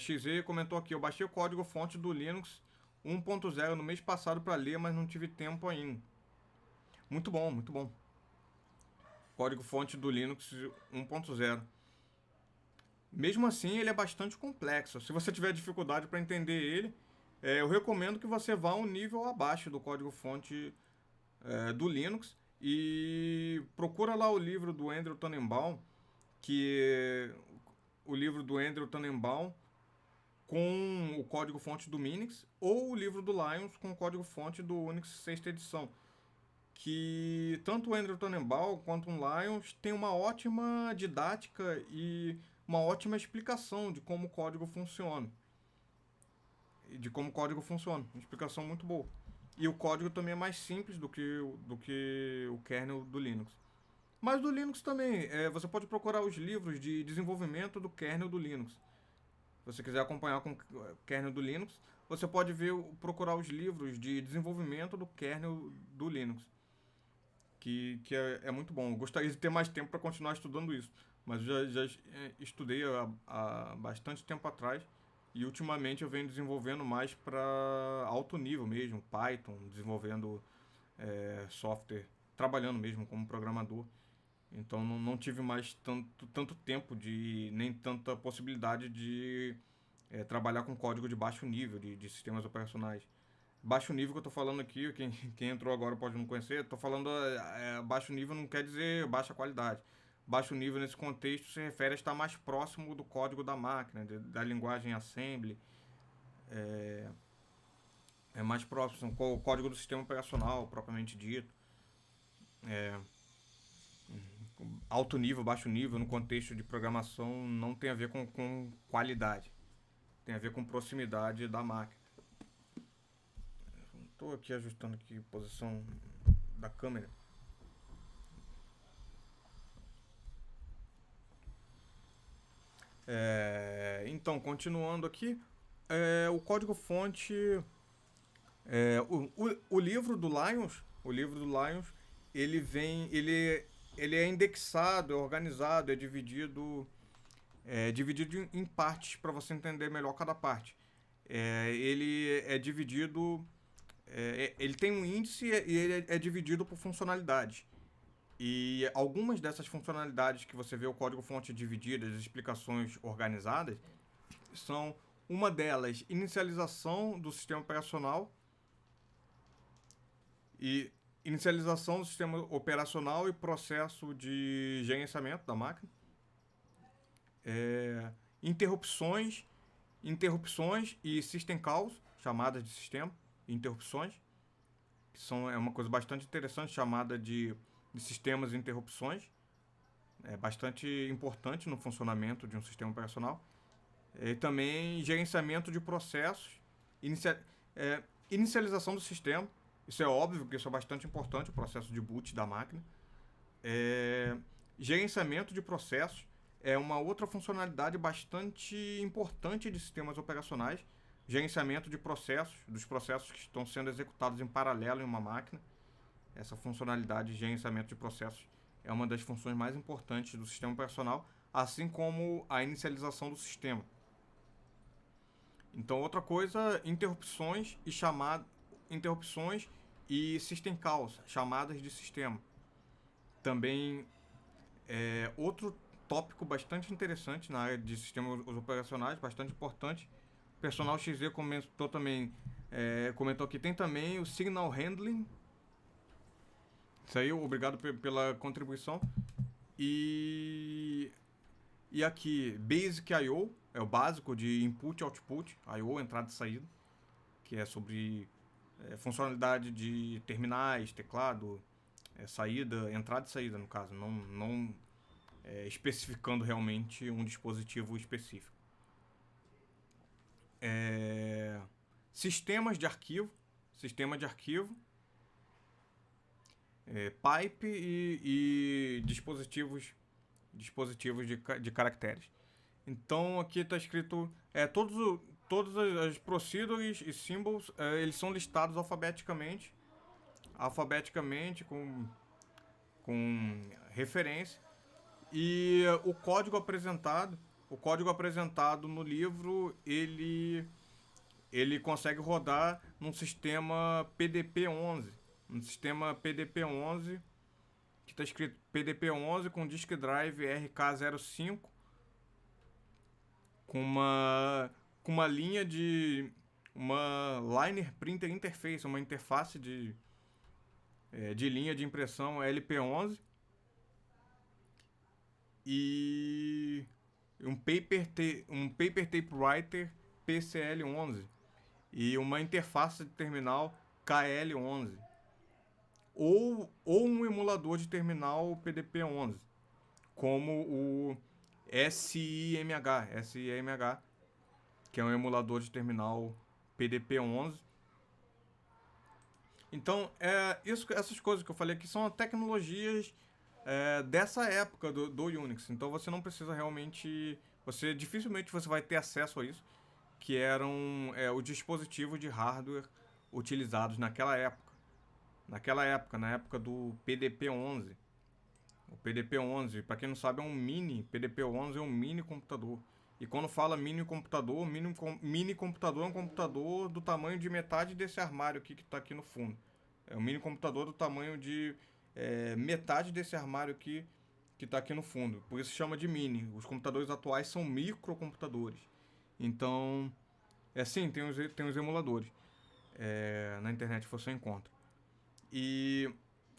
XZ comentou aqui: eu baixei o código-fonte do Linux 1.0 no mês passado para ler, mas não tive tempo ainda. Muito bom, muito bom. Código-fonte do Linux 1.0. Mesmo assim, ele é bastante complexo. Se você tiver dificuldade para entender ele, eu recomendo que você vá um nível abaixo do código-fonte do Linux e procura lá o livro do Andrew Tannenbaum, o livro do Andrew Tannenbaum com o código-fonte do Minix, ou o livro do Lyons com o código-fonte do Unix 6ª edição. Que tanto o Andrew Tannenbaum quanto o Lyons tem uma ótima didática e uma ótima explicação de como o código funciona. Uma explicação muito boa. E o código também é mais simples do que o kernel do Linux. Mas do Linux também, você pode procurar os livros de desenvolvimento do kernel do Linux. Se você quiser acompanhar com o kernel do Linux, você pode procurar os livros de desenvolvimento do kernel do Linux. Que é muito bom. Eu gostaria de ter mais tempo para continuar estudando isso. Mas eu já estudei há bastante tempo atrás. E ultimamente eu venho desenvolvendo mais para alto nível mesmo. Python, desenvolvendo software, trabalhando mesmo como programador. Então não tive mais tanto tempo nem tanta possibilidade de trabalhar com código de baixo nível, de sistemas operacionais. Baixo nível que eu tô falando aqui, quem entrou agora pode não conhecer, tô falando baixo nível não quer dizer baixa qualidade. Baixo nível nesse contexto se refere a estar mais próximo do código da máquina, da linguagem assembly, mais próximo com o código do sistema operacional propriamente dito. Alto nível, baixo nível no contexto de programação não tem a ver com qualidade, tem a ver com proximidade da máquina. Estou aqui ajustando aqui a posição da câmera. Então, continuando aqui, o código-fonte, o livro do Lyons, ele é indexado, é organizado, é dividido em partes para você entender melhor cada parte. Ele é dividido, ele tem um índice e ele é dividido por funcionalidades. E algumas dessas funcionalidades que você vê o código-fonte dividido, as explicações organizadas, são uma delas, inicialização do sistema operacional e processo de gerenciamento da máquina, interrupções e system calls, chamadas de sistema, interrupções, que é uma coisa bastante interessante, chamada de de sistemas e interrupções. É bastante importante no funcionamento de um sistema operacional. E também gerenciamento de processos, inicia, inicialização do sistema. Isso é óbvio, porque isso é bastante importante, o processo de boot da máquina. Gerenciamento de processos é uma outra funcionalidade bastante importante de sistemas operacionais. Gerenciamento de processos, dos processos que estão sendo executados em paralelo em uma máquina. Essa funcionalidade de gerenciamento de processos é uma das funções mais importantes do sistema operacional, assim como a inicialização do sistema. Então, outra coisa, interrupções e system calls, chamadas de sistema. Também outro tópico bastante interessante na área de sistemas operacionais, bastante importante. O Personal XZ comentou também, comentou que tem também o signal handling. Isso aí, obrigado pela contribuição. E aqui, Basic I/O, é o básico de input, output, I/O, entrada e saída, que é sobre funcionalidade de terminais, teclado, saída, entrada e saída, no caso, não especificando realmente um dispositivo específico. Sistemas de arquivo, pipe e dispositivos de caracteres. Então aqui está escrito todos as procedures e symbols, eles são listados alfabeticamente com referência, e o código apresentado no livro ele consegue rodar num sistema PDP-11, que está escrito PDP-11 com disk drive RK05, com uma linha de uma Liner Printer Interface, uma interface de linha de impressão LP11 e um paper tape writer PCL11 e uma interface de terminal KL11 ou um emulador de terminal PDP-11, como o SIMH, que é um emulador de terminal PDP-11. Então, essas coisas que eu falei aqui são tecnologias dessa época do Unix. Então, você não precisa realmente... dificilmente você vai ter acesso a isso, que eram os dispositivos de hardware utilizados naquela época. Na época do PDP-11. O PDP-11, para quem não sabe, PDP-11 é um mini computador. E quando fala mini computador é um computador do tamanho de metade desse armário aqui que está aqui no fundo. É um mini computador do tamanho de metade desse armário aqui que está aqui no fundo. Por isso chama de mini. Os computadores atuais são microcomputadores. Então, sim, tem os emuladores. Na internet você encontra. E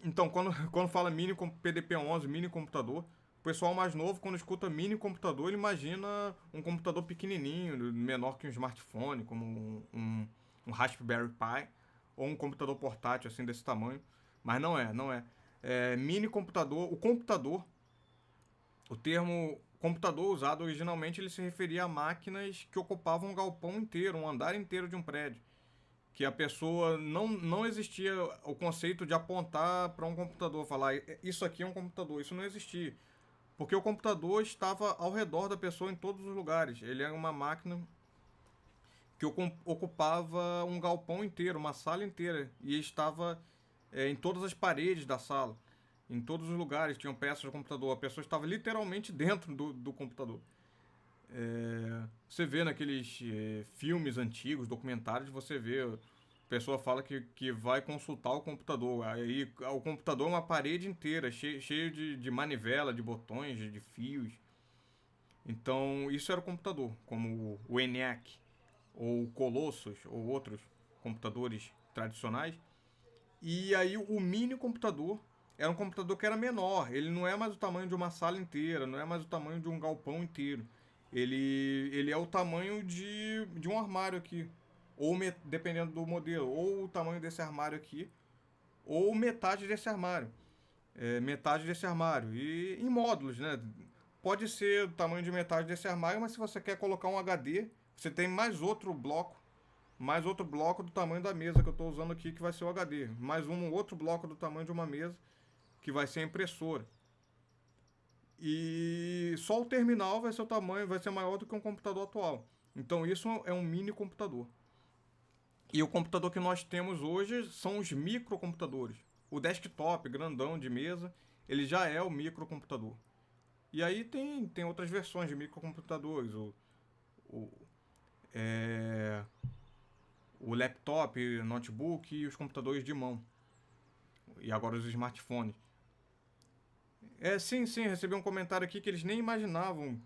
então, quando fala mini PDP-11, mini computador, o pessoal mais novo, quando escuta mini computador, ele imagina um computador pequenininho, menor que um smartphone, como um Raspberry Pi, ou um computador portátil assim desse tamanho. Mas não é. Mini computador, o termo computador usado originalmente, ele se referia a máquinas que ocupavam um galpão inteiro, um andar inteiro de um prédio. Que a pessoa não existia o conceito de apontar para um computador, falar isso aqui é um computador, isso não existia. Porque o computador estava ao redor da pessoa em todos os lugares. Ele era uma máquina que ocupava um galpão inteiro, uma sala inteira, e estava em todas as paredes da sala. Em todos os lugares tinham peças do computador. A pessoa estava literalmente dentro do computador. Você vê naqueles filmes antigos, documentários, você vê a pessoa fala que vai consultar o computador. Aí o computador é uma parede inteira, cheio de manivela, de botões, de fios. Então, isso era o computador, como o ENIAC, ou o Colossus, ou outros computadores tradicionais. E aí o mini computador era um computador que era menor. Ele não é mais o tamanho de uma sala inteira, não é mais o tamanho de um galpão inteiro. Ele é o tamanho de um armário aqui. Ou dependendo do modelo, ou o tamanho desse armário aqui, ou metade desse armário. metade desse armário. E em módulos, né? Pode ser o tamanho de metade desse armário, mas se você quer colocar um HD, você tem mais outro bloco do tamanho da mesa que eu estou usando aqui, que vai ser o HD. Mais um outro bloco do tamanho de uma mesa, que vai ser a impressora. E só o terminal vai ser o tamanho, vai ser maior do que um computador atual. Então isso é um mini computador. E o computador que nós temos hoje são os microcomputadores. O desktop grandão de mesa, ele já é o microcomputador. E aí tem outras versões de microcomputadores. O, é, o laptop, o notebook e os computadores de mão. E agora os smartphones. Sim, recebi um comentário aqui que eles nem imaginavam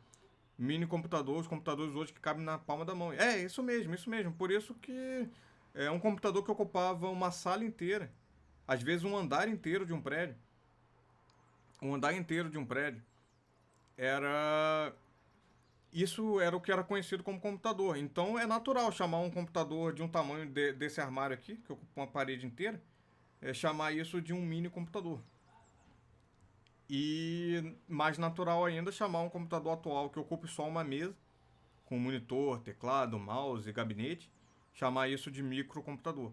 mini computador, os computadores hoje que cabem na palma da mão. Isso mesmo, isso mesmo. Por isso que é um computador que ocupava uma sala inteira, às vezes um andar inteiro de um prédio. Um andar inteiro de um prédio. Era Isso era o que era conhecido como computador. Então é natural chamar um computador de um tamanho desse armário aqui, que ocupa uma parede inteira, chamar isso de um mini computador. E mais natural ainda chamar um computador atual que ocupe só uma mesa, com monitor, teclado, mouse e gabinete, chamar isso de microcomputador.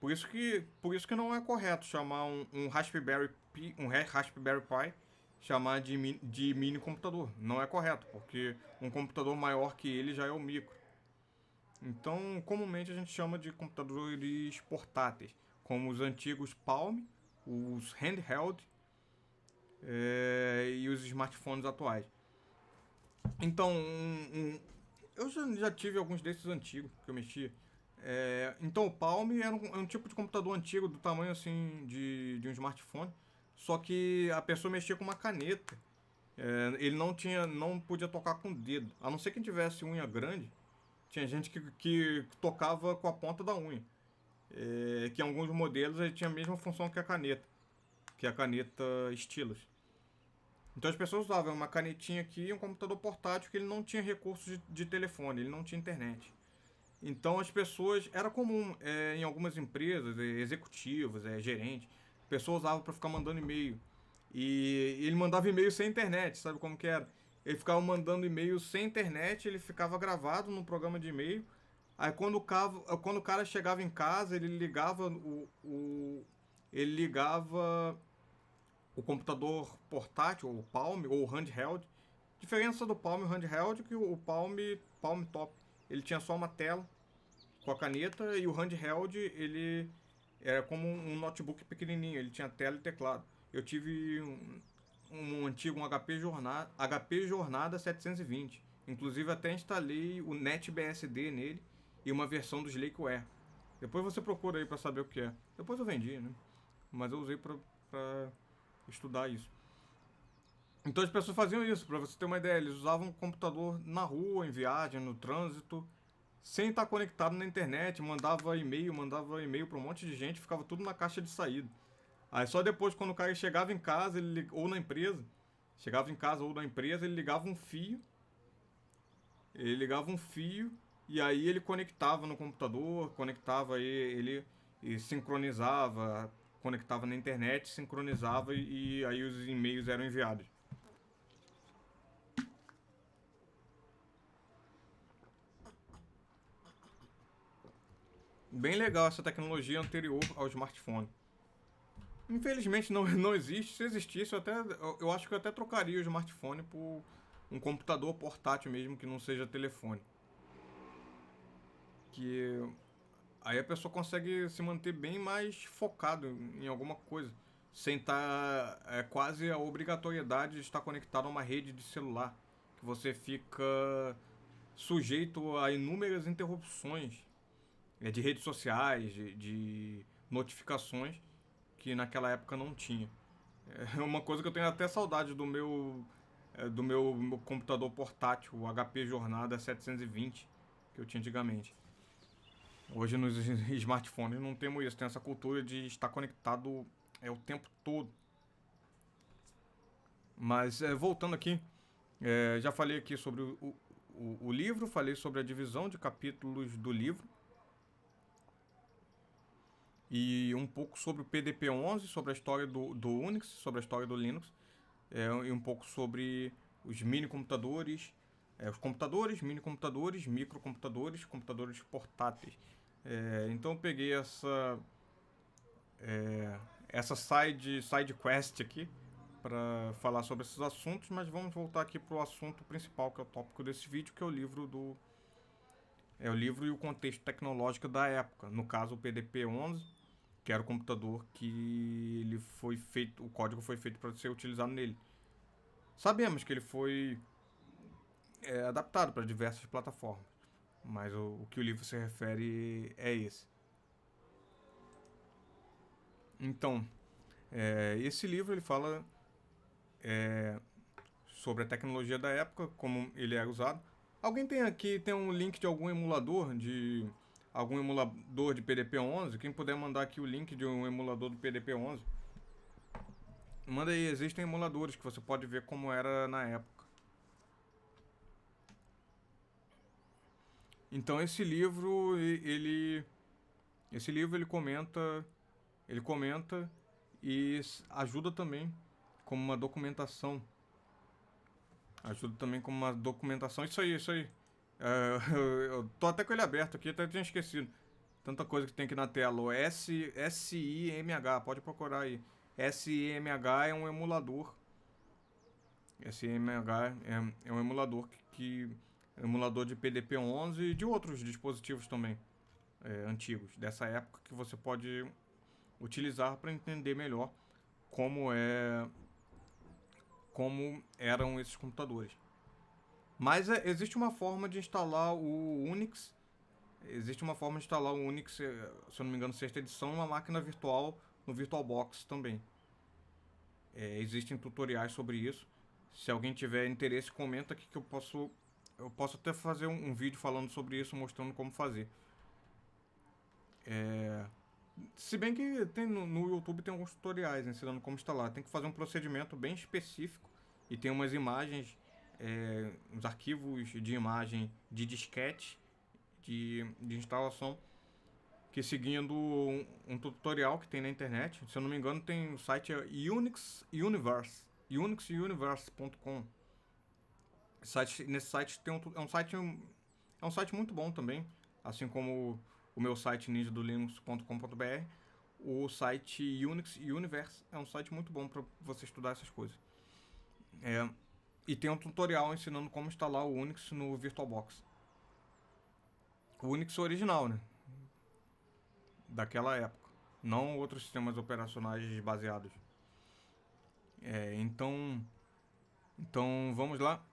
Por isso que não é correto chamar um Raspberry Pi chamar de mini computador. Não é correto, porque um computador maior que ele já é o micro. Então, comumente a gente chama de computadores portáteis, como os antigos Palm, os handheld e os smartphones atuais. Então, eu já tive alguns desses antigos que eu mexia. Então o Palm era um tipo de computador antigo do tamanho assim de um smartphone, só que a pessoa mexia com uma caneta. Ele não podia tocar com o dedo, a não ser que tivesse unha grande. Tinha gente que tocava com a ponta da unha. Que em alguns modelos ele tinha a mesma função que a caneta stylus. Então as pessoas usavam uma canetinha aqui e um computador portátil que ele não tinha recursos de telefone, ele não tinha internet. Então as pessoas. Era comum em algumas empresas, executivos, gerentes, pessoas usavam para ficar mandando e-mail. E ele mandava e-mail sem internet, sabe como que era? Ele ficava mandando e-mail sem internet, ele ficava gravado no programa de e-mail. Aí quando o cara chegava em casa, ele ligava o computador portátil, ou Palm, ou handheld. A diferença do Palm e o handheld é que o Palm Top, ele tinha só uma tela com a caneta, e o handheld ele era como um notebook pequenininho, ele tinha tela e teclado. Eu tive um antigo HP Jornada 720. Inclusive até instalei o NetBSD nele e uma versão do Slackware. Depois você procura aí para saber o que é. Depois eu vendi, né? Mas eu usei para estudar isso. Então as pessoas faziam isso, para você ter uma ideia. Eles usavam o computador na rua, em viagem, no trânsito, sem estar conectado na internet. Mandava e-mail para um monte de gente, ficava tudo na caixa de saída. Aí só depois, quando o cara chegava em casa, ou na empresa, ele ligava um fio e aí ele conectava no computador, conectava ele e sincronizava, conectava na internet, sincronizava e aí os e-mails eram enviados. Bem legal essa tecnologia anterior ao smartphone. Infelizmente não existe. Se existisse, eu acho que eu até trocaria o smartphone por um computador portátil mesmo que não seja telefone. Que aí a pessoa consegue se manter bem mais focado em alguma coisa, sem estar quase a obrigatoriedade de estar conectado a uma rede de celular, que você fica sujeito a inúmeras interrupções de redes sociais, de notificações que naquela época não tinha. É uma coisa que eu tenho até saudade do meu computador portátil, o HP Jornada 720, que eu tinha antigamente. Hoje nos smartphones não temos isso, tem essa cultura de estar conectado o tempo todo. Mas voltando aqui, já falei aqui sobre o livro, falei sobre a divisão de capítulos do livro. e um pouco sobre o PDP-11, sobre a história do Unix, sobre a história do Linux, e um pouco sobre os minicomputadores, os computadores, minicomputadores, microcomputadores, computadores portáteis. Então eu peguei essa side quest aqui para falar sobre esses assuntos, mas vamos voltar aqui para o assunto principal, que é o tópico desse vídeo, que é o livro e o contexto tecnológico da época. No caso, o PDP-11, que era o computador que ele foi feito, o código foi feito para ser utilizado nele. Sabemos que ele foi adaptado para diversas plataformas, mas o que o livro se refere é esse. Então, esse livro ele fala sobre a tecnologia da época, como ele era usado. Alguém tem um link de algum emulador de PDP-11? Quem puder mandar aqui o link de um emulador do PDP-11? Manda aí, existem emuladores que você pode ver como era na época. Então esse livro ele comenta e ajuda também como uma documentação. Ajuda também como uma documentação. Isso aí, isso aí. Eu tô até com ele aberto aqui, até tinha esquecido. Tanta coisa que tem aqui na tela. O SIMH, pode procurar aí. SIMH é um emulador. SIMH é um emulador emulador de PDP-11 e de outros dispositivos também antigos dessa época que você pode utilizar para entender melhor como como eram esses computadores. Mas existe uma forma de instalar o Unix. Existe uma forma de instalar o Unix, se eu não me engano, sexta edição, numa máquina virtual no VirtualBox também. Existem tutoriais sobre isso. Se alguém tiver interesse, comenta aqui que eu posso até fazer um vídeo falando sobre isso, mostrando como fazer. Se bem que no YouTube tem alguns tutoriais ensinando como instalar. Tem que fazer um procedimento bem específico e tem umas imagens, uns arquivos de imagem de disquete de instalação que seguindo um tutorial que tem na internet. Se eu não me engano, tem o site Unix Universe, unixuniverse.com. Nesse site é um site muito bom também, assim como o meu site ninjadolinux.com.br. O site Unix Universe é um site muito bom para você estudar essas coisas. E tem um tutorial ensinando como instalar o Unix no VirtualBox. O Unix original, né? Daquela época. Não outros sistemas operacionais baseados. Então vamos lá.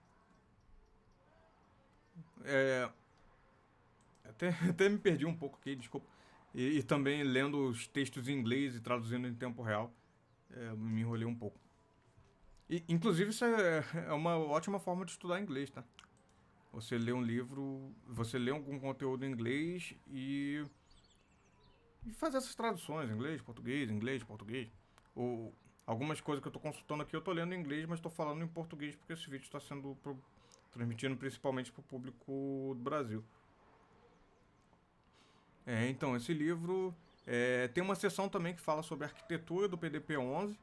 Até me perdi um pouco aqui, desculpa. E também lendo os textos em inglês e traduzindo em tempo real, me enrolei um pouco. Inclusive, isso é uma ótima forma de estudar inglês, tá? Você lê um livro, você lê algum conteúdo em inglês e fazer essas traduções, inglês, português. Ou algumas coisas que eu estou consultando aqui, eu estou lendo em inglês, mas estou falando em português porque esse vídeo está sendo transmitido principalmente para o público do Brasil. Então, esse livro tem uma seção também que fala sobre a arquitetura do PDP-11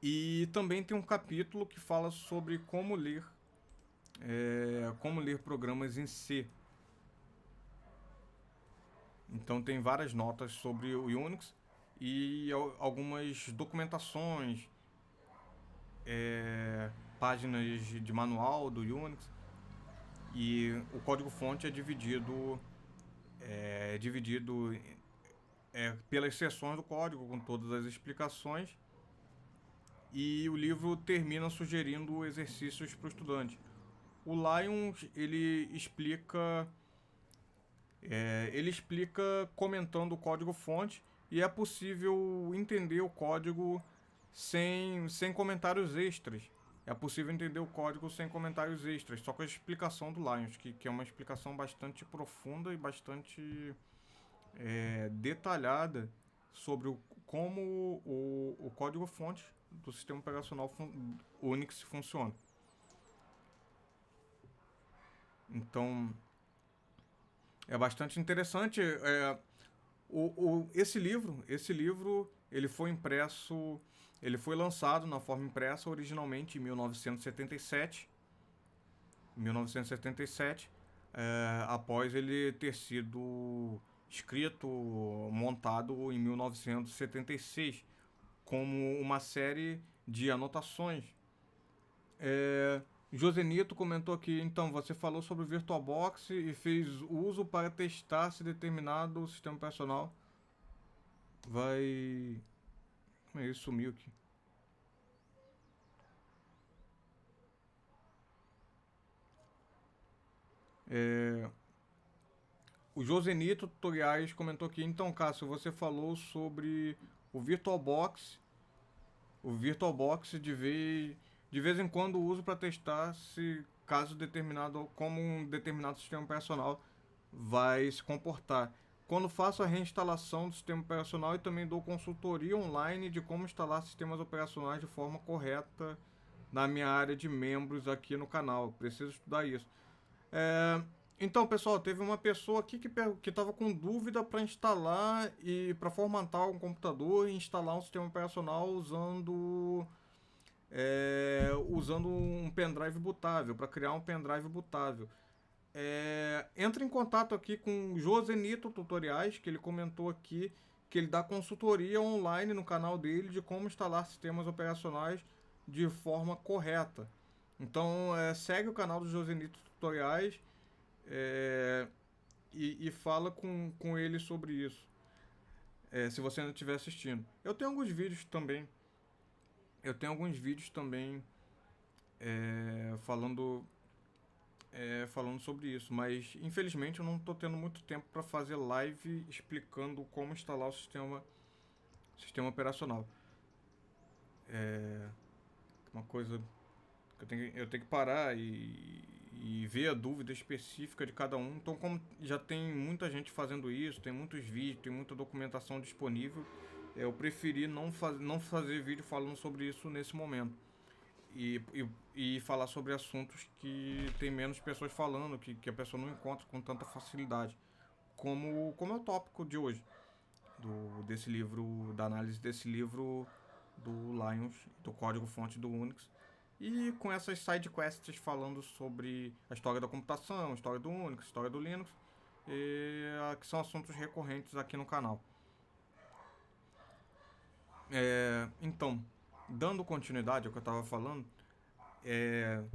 e também tem um capítulo que fala sobre como ler programas em C. Então tem várias notas sobre o Unix e algumas documentações, páginas de manual do Unix, e o código-fonte é dividido pelas seções do código com todas as explicações, e o livro termina sugerindo exercícios para o estudante. O Lions ele explica comentando o código-fonte, e é possível entender o código sem comentários extras. É possível entender o código sem comentários extras, só com a explicação do Lions, que é uma explicação bastante profunda e bastante detalhada sobre como o código-fonte do sistema operacional Unix funciona. Então, é bastante interessante. Esse livro, ele foi impresso, ele foi lançado na forma impressa originalmente em 1977, 1977, após ele ter sido escrito, montado em 1976, como uma série de anotações. É, Josenito comentou aqui, então, você falou sobre o VirtualBox e fez uso para testar se determinado sistema operacional vai... Como é isso? Sumiu aqui. É, o Josenito Tutoriais comentou aqui, então, Cássio, você falou sobre o VirtualBox. O VirtualBox de vez em quando uso para testar se caso determinado, como um determinado sistema operacional vai se comportar. Quando faço a reinstalação do sistema operacional e também dou consultoria online de como instalar sistemas operacionais de forma correta na minha área de membros aqui no canal. Preciso estudar isso. É, então, pessoal, teve uma pessoa aqui que estava com dúvida para instalar e para formatar um computador e instalar um sistema operacional usando um pendrive bootável, para criar um pendrive bootável. Entre em contato aqui com o Josenito Tutoriais, que ele comentou aqui que ele dá consultoria online no canal dele de como instalar sistemas operacionais de forma correta. Então, segue o canal do Josenito Tutoriais, é, e fala com ele sobre isso, se você ainda estiver assistindo. Eu tenho alguns vídeos também falando falando sobre isso, mas infelizmente eu não estou tendo muito tempo para fazer live explicando como instalar o sistema operacional. É uma coisa que eu tenho que parar e ver a dúvida específica de cada um. Então, como já tem muita gente fazendo isso, tem muitos vídeos, tem muita documentação disponível, eu preferi não fazer vídeo falando sobre isso nesse momento. E falar sobre assuntos que tem menos pessoas falando, que a pessoa não encontra com tanta facilidade. Como é o tópico de hoje, desse livro, da análise desse livro do Linus, do código-fonte do Unix. E com essas side quests falando sobre a história da computação, a história do Unix, a história do Linux, que são assuntos recorrentes aqui no canal. Então, dando continuidade ao que eu estava falando,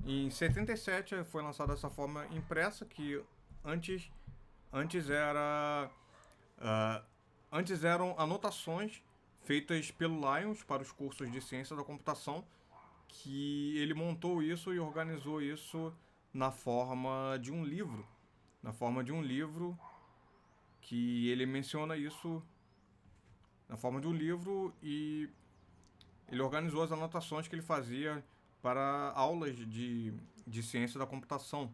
em 77 foi lançada essa forma impressa que antes, antes era ah, antes eram anotações feitas pelo Lions para os cursos de ciência da computação, que ele montou isso e organizou isso na forma de um livro, na forma de um livro que ele menciona isso na forma de um livro, e ele organizou as anotações que ele fazia para aulas de ciência da computação.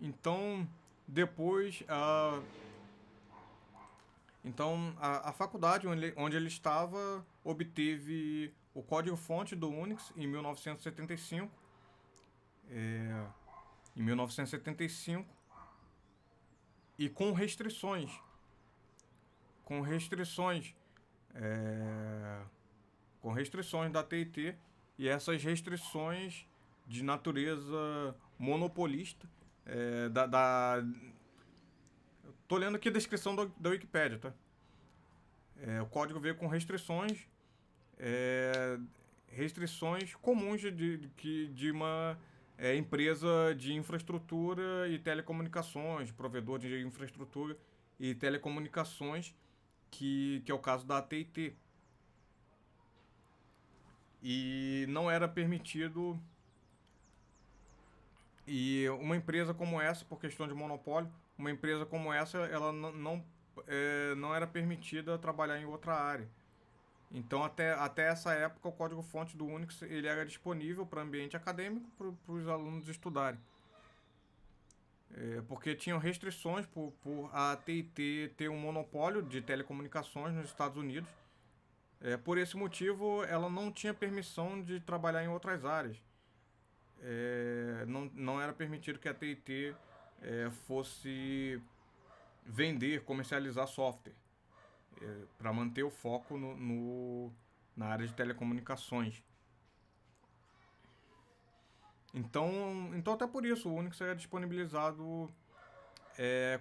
Então, depois, a faculdade onde ele estava obteve o código-fonte do Unix em 1975. Em 1975, e com restrições, é, com restrições da TIT, e essas restrições de natureza monopolista. Tô lendo aqui a descrição da Wikipédia, tá? O código veio com restrições, restrições comuns de uma empresa de infraestrutura e telecomunicações, provedor de infraestrutura e telecomunicações, que é o caso da AT&T. E não era permitido. E uma empresa como essa, por questão de monopólio, uma empresa como essa, ela não era permitida trabalhar em outra área. Então, até essa época, o código-fonte do Unix ele era disponível para ambiente acadêmico, para os alunos estudarem. Porque tinham restrições por a AT&T ter um monopólio de telecomunicações nos Estados Unidos. Por esse motivo, ela não tinha permissão de trabalhar em outras áreas. Não era permitido que a AT&T fosse vender, comercializar software, para manter o foco na área de telecomunicações. Então até por isso o Unix era disponibilizado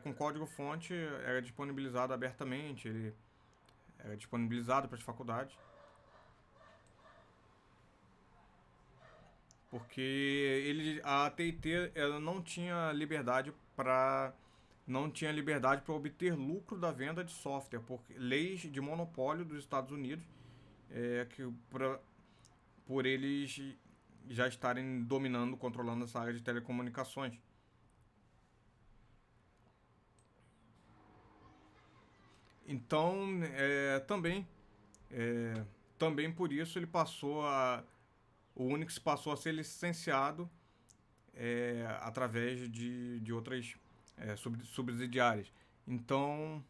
com código-fonte, era disponibilizado abertamente, ele era disponibilizado para as faculdades, porque a TIT ela não tinha liberdade para obter lucro da venda de software, por leis de monopólio dos Estados Unidos, por eles já estarem dominando, controlando essa área de telecomunicações. Então, também por isso o Unix passou a ser licenciado através de outras subsidiárias. Então,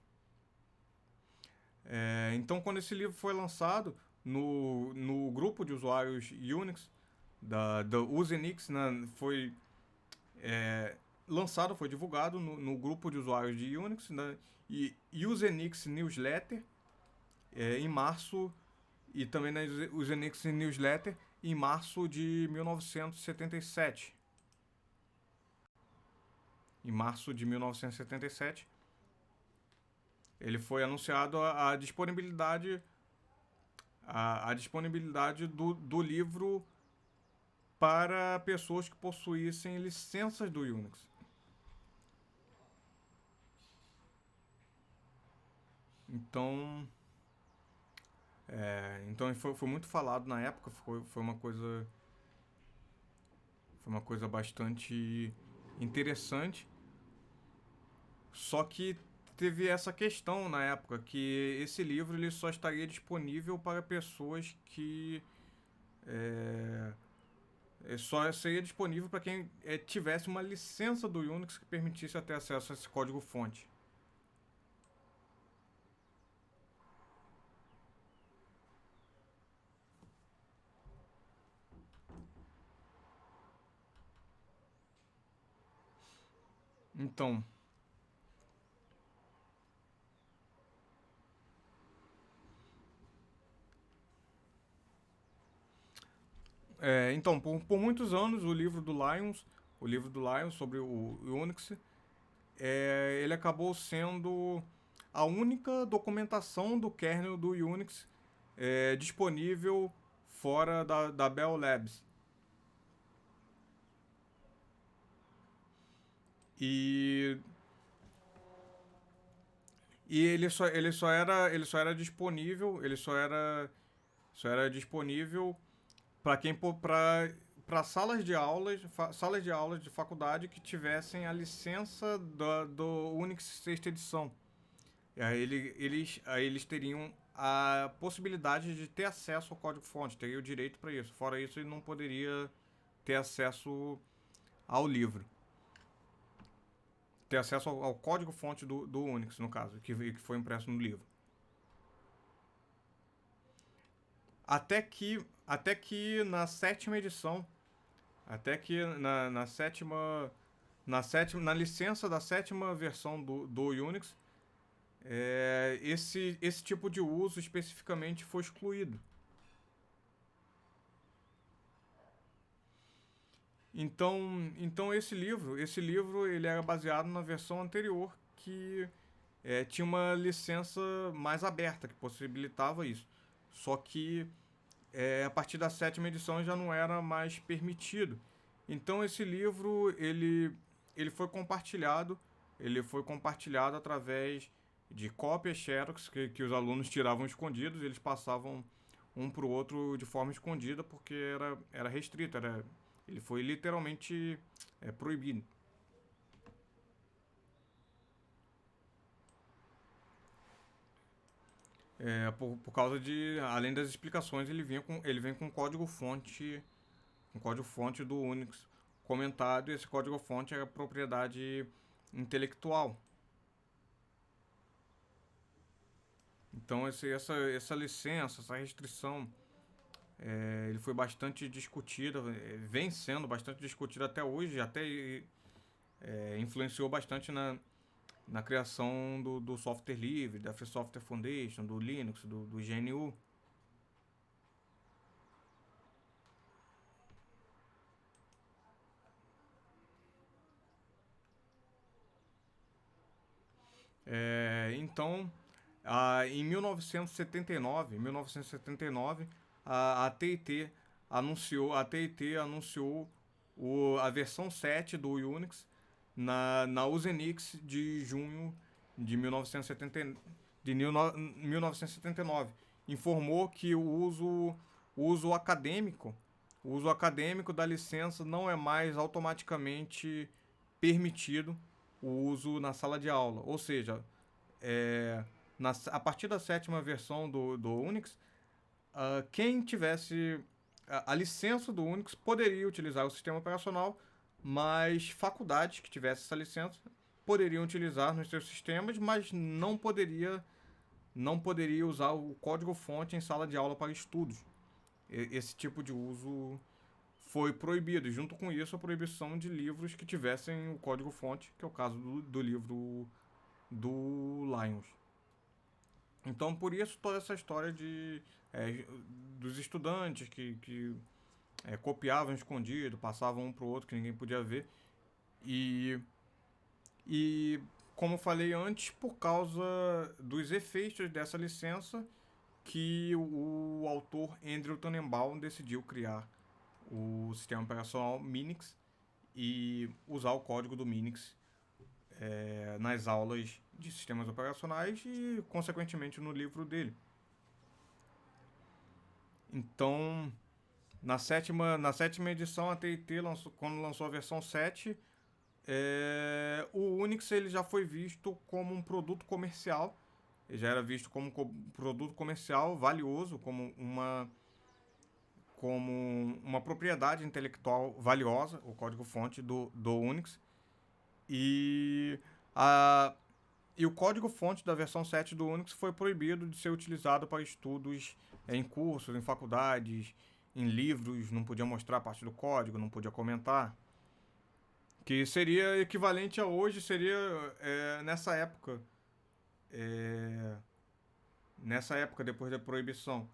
quando esse livro foi lançado no grupo de usuários Unix da Usenix, né, foi lançado, foi divulgado no grupo de usuários de Unix, né, e Usenix Newsletter em março, e também na Usenix Newsletter em março de 1977. Em março de 1977, ele foi anunciado a disponibilidade do livro para pessoas que possuíssem licenças do Unix. Então foi muito falado na época, foi uma coisa bastante interessante. Só que teve essa questão na época, que esse livro ele só estaria disponível para pessoas que só seria disponível para quem tivesse uma licença do Unix que permitisse ter acesso a esse código-fonte. Então, por muitos anos o livro do Lions sobre o Unix, ele acabou sendo a única documentação do kernel do Unix disponível fora da Bell Labs. E, ele só era disponível, só era disponível para quem para salas de aulas de faculdade que tivessem a licença do Unix sexta edição. E aí eles teriam a possibilidade de ter acesso ao código-fonte, teria o direito para isso. Fora isso, ele não poderia ter acesso ao livro. Ter acesso ao código-fonte do Unix, no caso, que foi impresso no livro. Até que na sétima edição, até que na licença da sétima versão do Unix, esse tipo de uso especificamente foi excluído. Então esse livro ele era baseado na versão anterior que tinha uma licença mais aberta que possibilitava isso. Só que a partir da sétima edição já não era mais permitido. Então esse livro ele foi compartilhado através de cópias Xerox que os alunos tiravam escondidos, eles passavam um para o outro de forma escondida porque era restrito, ele foi literalmente proibido. Por causa de, além das explicações, ele vem com código fonte do Unix comentado, e esse código fonte é propriedade intelectual. Então essa licença, essa restrição, ele foi bastante discutida, vem sendo bastante discutida até hoje, até influenciou bastante na criação do software livre, da Free Software Foundation, do Linux, do GNU. Então, em 1979, a TIT anunciou a versão 7 do Unix na Usenix de junho de 1979. Informou que o uso acadêmico da licença não é mais automaticamente permitido o uso na sala de aula. Ou seja, a partir da sétima versão do Unix, quem tivesse a licença do Unix poderia utilizar o sistema operacional, mas faculdades que tivessem essa licença poderiam utilizar nos seus sistemas, mas não poderia usar o código-fonte em sala de aula para estudos. Esse tipo de uso foi proibido. E junto com isso, a proibição de livros que tivessem o código-fonte, que é o caso do livro do Lions. Então, por isso, toda essa história dos estudantes que copiavam escondido, passavam um para o outro que ninguém podia ver. E, como falei antes, por causa dos efeitos dessa licença, que o autor Andrew Tannenbaum decidiu criar o sistema operacional Minix e usar o código do Minix nas aulas de sistemas operacionais e, consequentemente, no livro dele. Então, na sétima edição, a TIT, quando lançou a versão 7, o Unix ele já foi visto como um produto comercial. Ele já era visto como um produto comercial valioso, como uma propriedade intelectual valiosa, o código-fonte do Unix. E o código-fonte da versão 7 do Unix foi proibido de ser utilizado para estudos em cursos, em faculdades, em livros, não podia mostrar parte do código, não podia comentar. Que seria equivalente a hoje, seria nessa época, depois da proibição.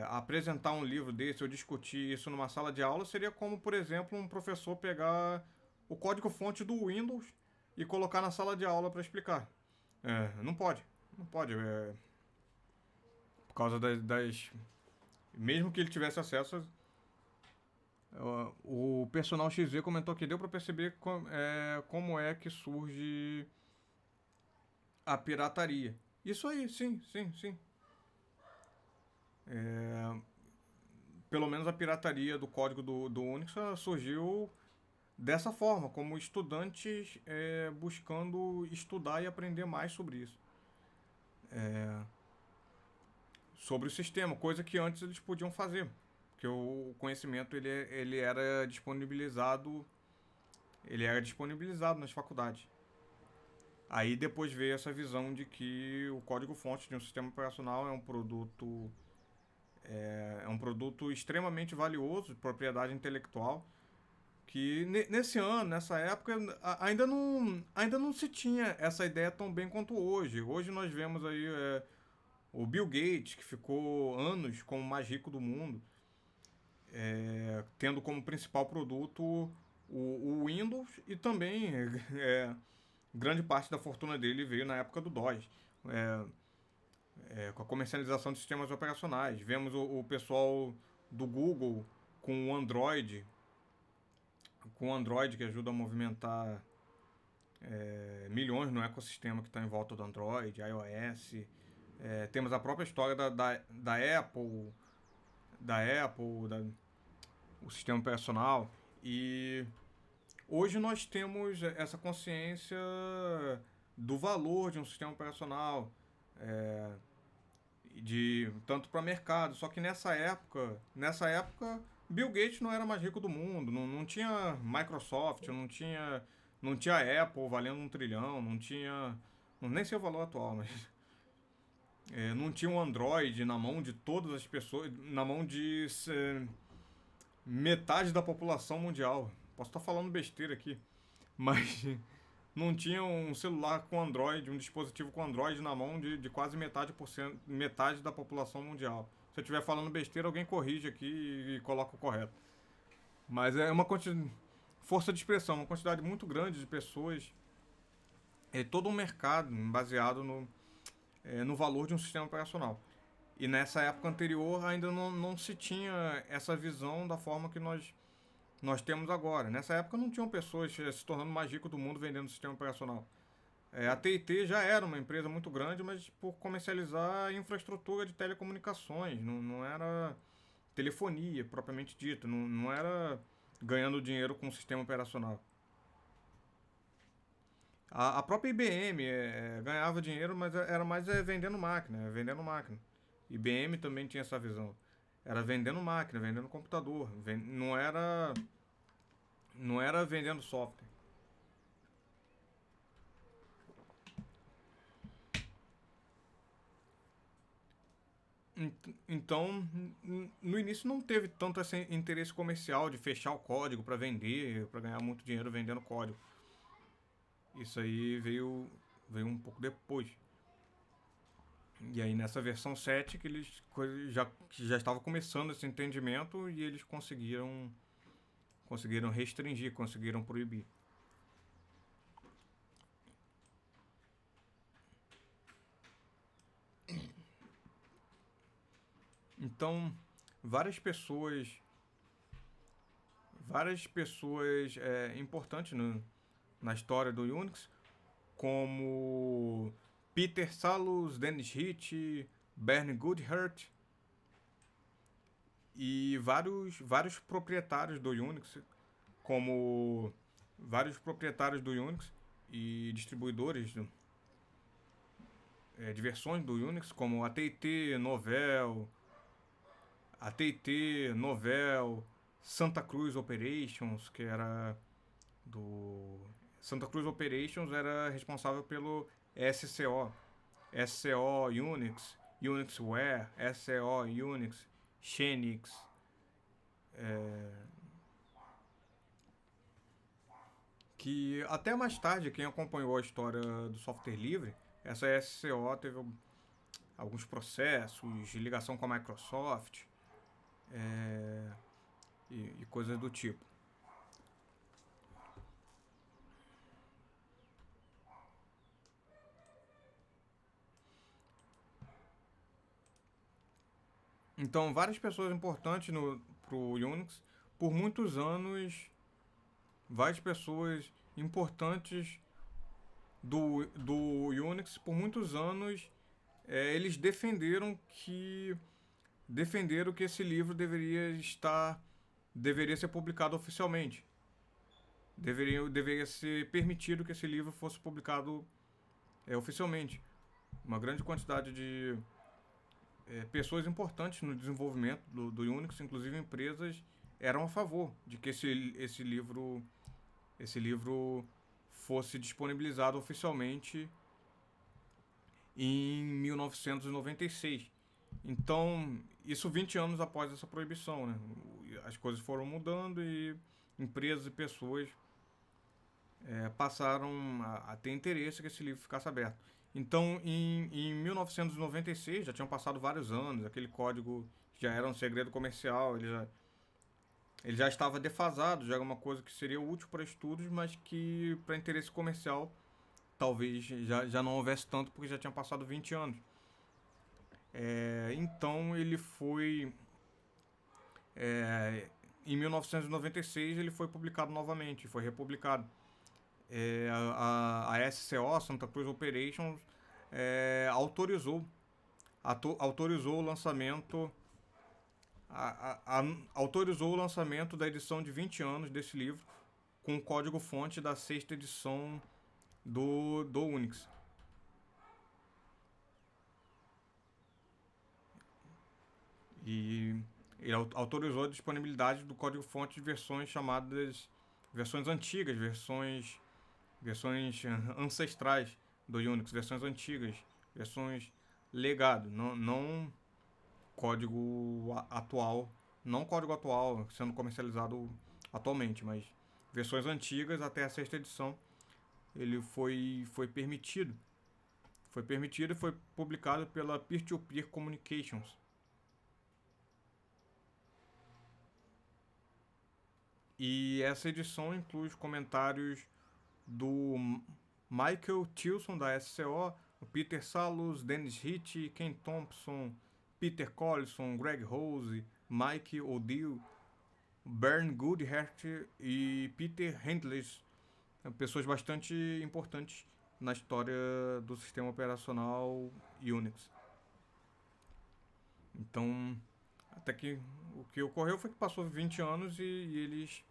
Apresentar um livro desse ou discutir isso numa sala de aula seria como, por exemplo, um professor pegar o código-fonte do Windows e colocar na sala de aula para explicar. Não pode. Não pode. Por causa das. Mesmo que ele tivesse acesso. O Personal XZ comentou que deu para perceber como é que surge a pirataria. Isso aí, sim, sim, sim. Pelo menos a pirataria do código do Unix surgiu dessa forma, como estudantes buscando estudar e aprender mais sobre isso. Sobre o sistema, coisa que antes eles podiam fazer. Porque o conhecimento ele era disponibilizado nas faculdades. Aí depois veio essa visão de que o código-fonte de um sistema operacional é um produto extremamente valioso, de propriedade intelectual, que nessa época, ainda não se tinha essa ideia tão bem quanto hoje. Hoje nós vemos aí o Bill Gates, que ficou anos como o mais rico do mundo, tendo como principal produto o Windows, e também grande parte da fortuna dele veio na época do DOS. Com a comercialização de sistemas operacionais. Vemos o pessoal do Google com o Android, que ajuda a movimentar milhões no ecossistema que está em volta do Android, iOS. Temos a própria história da Apple, o sistema operacional. E hoje nós temos essa consciência do valor de um sistema operacional, tanto para mercado. Só que nessa época, Bill Gates não era mais rico do mundo, não tinha Microsoft, não tinha Apple valendo 1 trilhão, não tinha, nem sei o valor atual, mas não tinha um Android na mão de todas as pessoas, na mão de metade da população mundial. Posso estar falando besteira aqui, mas não tinha um celular com Android, um dispositivo com Android na mão de quase metade da população mundial. Se eu estiver falando besteira, alguém corrige aqui e coloca o correto. Mas é uma força de expressão, uma quantidade muito grande de pessoas, é todo um mercado baseado no valor de um sistema operacional. E nessa época anterior ainda não se tinha essa visão da forma que nós temos agora. Nessa época não tinham pessoas se tornando mais ricas do mundo vendendo sistema operacional. A TIT já era uma empresa muito grande, mas por comercializar infraestrutura de telecomunicações, não era telefonia propriamente dita, não era ganhando dinheiro com o sistema operacional. A própria IBM ganhava dinheiro, mas era mais vendendo máquina, vendendo máquina. IBM também tinha essa visão. Era vendendo máquina, vendendo computador, não era vendendo software. Então, no início não teve tanto esse interesse comercial de fechar o código para vender, para ganhar muito dinheiro vendendo código. Isso aí veio um pouco depois. E aí nessa versão 7 que eles que já estava começando esse entendimento e eles conseguiram restringir, conseguiram proibir. Então, várias pessoas importantes na história do Unix, como Peter Salus, Dennis Ritchie, Bernie Goodhart e vários proprietários do Unix, como vários proprietários do Unix e distribuidores de versões do Unix, como a TT Novell, Santa Cruz Operations, que era do Santa Cruz Operations era responsável pelo SCO Unix, Unixware, SCO Unix, Xenix. Que até mais tarde, quem acompanhou a história do software livre, essa SCO teve alguns processos de ligação com a Microsoft e coisas do tipo. Então, várias pessoas importantes pro Unix, por muitos anos, várias pessoas importantes do Unix, por muitos anos, eles defenderam que esse livro deveria ser publicado oficialmente. Deveria ser permitido que esse livro fosse publicado oficialmente. Uma grande quantidade de pessoas importantes no desenvolvimento do Unix, inclusive empresas, eram a favor de que esse livro fosse disponibilizado oficialmente em 1996. Então, isso 20 anos após essa proibição, né? As coisas foram mudando e empresas e pessoas passaram a ter interesse que esse livro ficasse aberto. Então, em 1996, já tinham passado vários anos, aquele código já era um segredo comercial, ele já estava defasado, já era uma coisa que seria útil para estudos, mas que para interesse comercial talvez já não houvesse tanto, porque já tinha passado 20 anos. Então ele foi. Em 1996 ele foi publicado novamente, foi republicado. A SCO, Santa Cruz Operations, autorizou o lançamento autorizou o lançamento da edição de 20 anos desse livro com o código-fonte da sexta edição do Unix. E ele autorizou a disponibilidade do código-fonte de versões chamadas versões antigas, versões ancestrais do Unix, versões antigas, versões legado, não código atual, não código atual sendo comercializado atualmente, mas versões antigas até a sexta edição. ele foi permitido. Foi permitido e foi publicado pela Peer-to-Peer Communications. E essa edição inclui os comentários do Michael Tilson, da SCO, o Peter Salus, Dennis Hitch, Ken Thompson, Peter Collison, Greg Rose, Mike O'Deal, Bernd Goodhart e Peter Handless, pessoas bastante importantes na história do sistema operacional Unix. Então, até que o que ocorreu foi que passou 20 anos e eles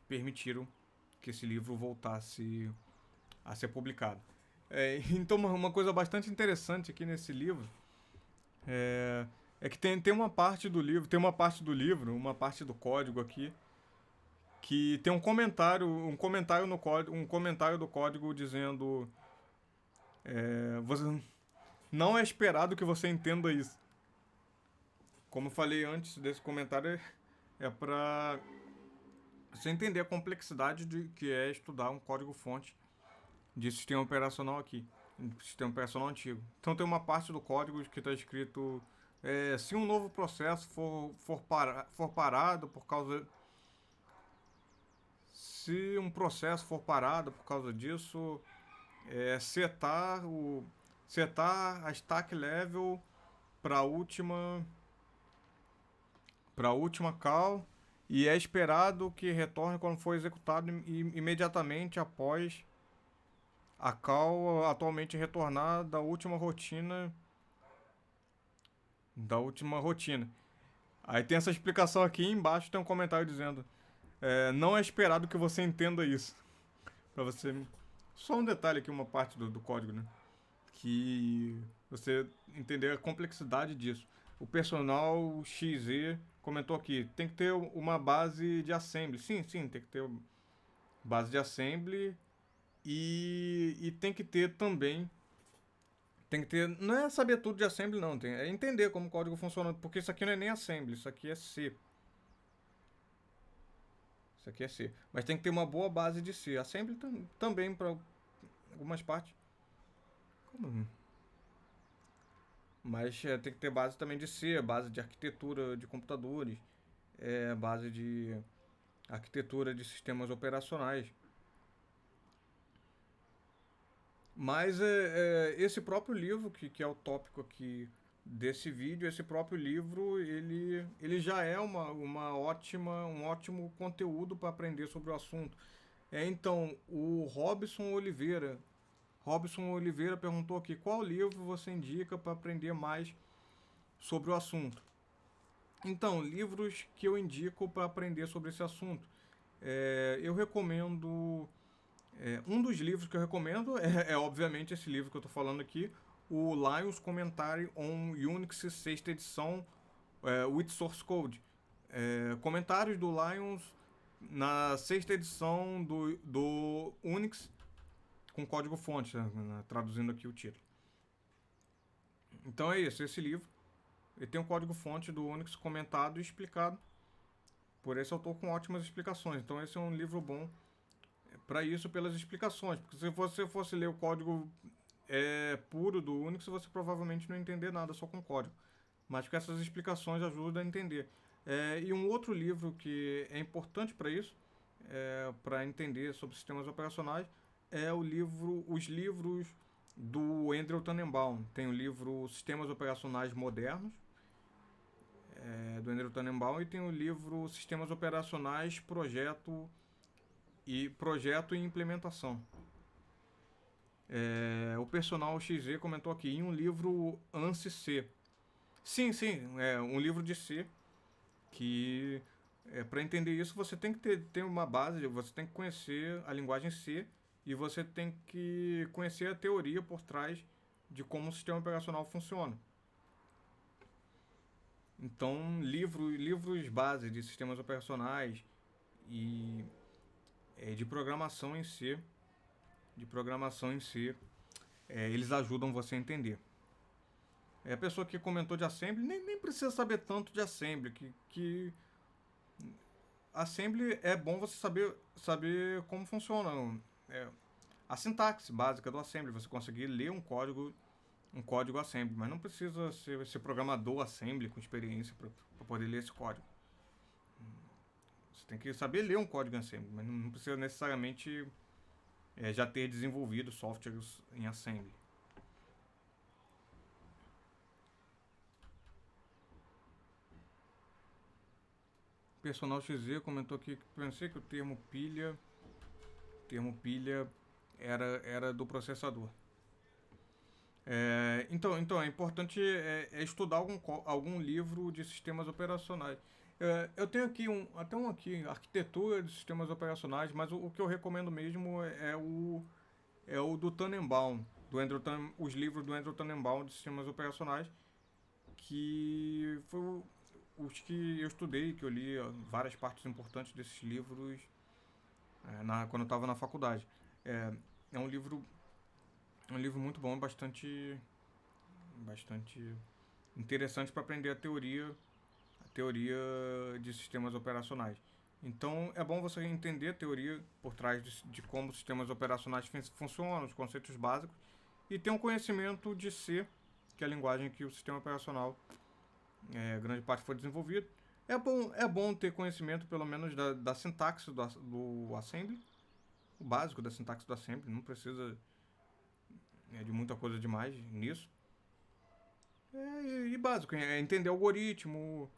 permitiram que esse livro voltasse a ser publicado. Então, uma coisa bastante interessante aqui nesse livro é que tem uma parte do livro, uma parte do código aqui, que tem um comentário no código, um comentário do código dizendo você não é esperado que você entenda isso. Como eu falei antes, desse comentário é para você entender a complexidade de que é estudar um código-fonte de sistema operacional aqui, sistema operacional antigo. Então tem uma parte do código que está escrito se um novo processo for parado por causa... Se um processo for parado por causa disso, setar a stack level para a última call e é esperado que retorne quando for executado imediatamente após a call atualmente retornar da última rotina. Aí tem essa explicação aqui embaixo, tem um comentário dizendo não é esperado que você entenda isso. Para você... Só um detalhe aqui, uma parte do código, né? Que você entender a complexidade disso. O personal XZ comentou aqui, tem que ter uma base de assembly. Sim, tem que ter base de assembly e tem que ter também... não é saber tudo de assembly, não. É entender como o código funciona, porque isso aqui não é nem assembly, isso aqui é C. Isso aqui é C. Mas tem que ter uma boa base de C. Assembly também para algumas partes. Mas tem que ter base também de C, base de arquitetura de computadores, base de arquitetura de sistemas operacionais. Mas esse próprio livro, que é o tópico aqui desse vídeo, esse próprio livro, ele já é um ótimo conteúdo para aprender sobre o assunto. Então, o Robson Oliveira perguntou aqui, qual livro você indica para aprender mais sobre o assunto? Então, livros que eu indico para aprender sobre esse assunto. Eu recomendo... um dos livros que eu recomendo obviamente esse livro que eu estou falando aqui, o Lions Commentary on Unix 6ª edição with Source Code. Comentários do Lions na 6ª edição do Unix com código-fonte, traduzindo aqui o título. Então é isso, esse livro. Ele tem um código-fonte do Unix comentado e explicado por esse autor com ótimas explicações. Então esse é um livro bom para isso, pelas explicações. Porque se você fosse ler o código puro do Unix, você provavelmente não ia entender nada só com código. Mas que essas explicações ajudam a entender. E um outro livro que é importante para isso, para entender sobre sistemas operacionais, é os livros do Andrew Tannenbaum. Tem o livro Sistemas Operacionais Modernos, do Andrew Tannenbaum, e tem o livro Sistemas Operacionais Projeto e Implementação. O personal XZ comentou aqui, em um livro ANSI C. Sim, é um livro de C, que para entender isso você tem que ter uma base, você tem que conhecer a linguagem C e você tem que conhecer a teoria por trás de como o sistema operacional funciona. Então, livros base de sistemas operacionais e de programação em C, eles ajudam você a entender. A pessoa que comentou de assembly nem precisa saber tanto de assembly, que assembly é bom você saber como funciona a sintaxe básica do Assembly, você conseguir ler um código Assembly, mas não precisa ser programador Assembly com experiência para poder ler esse código. Você tem que saber ler um código Assembly, mas não precisa necessariamente já ter desenvolvido softwares em Assembly. Personal XZ comentou aqui que pensei que o termo pilha era do processador. Então é importante estudar algum livro de sistemas operacionais. Eu tenho aqui até um aqui, arquitetura de sistemas operacionais, mas o que eu recomendo mesmo é o do Tannenbaum, os livros do Andrew Tannenbaum de sistemas operacionais, que foi os que eu estudei, que eu li várias partes importantes desses livros quando eu estava na faculdade. É um livro muito bom, bastante interessante para aprender a teoria de sistemas operacionais. Então é bom você entender a teoria por trás de como os sistemas operacionais funcionam, os conceitos básicos, e ter um conhecimento de C, que é a linguagem que o sistema operacional, grande parte foi desenvolvido. É bom ter conhecimento pelo menos da sintaxe do Assembly, o básico da sintaxe do Assembly, não precisa de muita coisa demais nisso. E básico, entender algoritmo,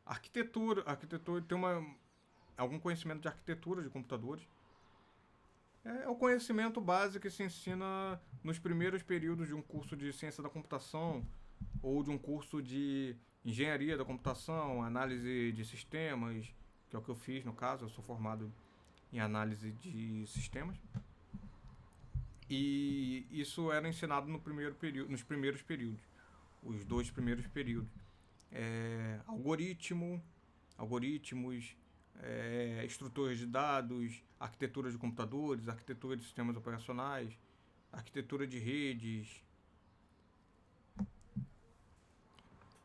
arquitetura, ter algum conhecimento de arquitetura de computadores. É o conhecimento básico que se ensina nos primeiros períodos de um curso de ciência da computação ou de um curso de engenharia da computação, análise de sistemas, que é o que eu fiz no caso, eu sou formado em análise de sistemas. E isso era ensinado nos primeiros períodos, os 2 primeiros períodos. Algoritmos, estruturas de dados, arquitetura de computadores, arquitetura de sistemas operacionais, arquitetura de redes.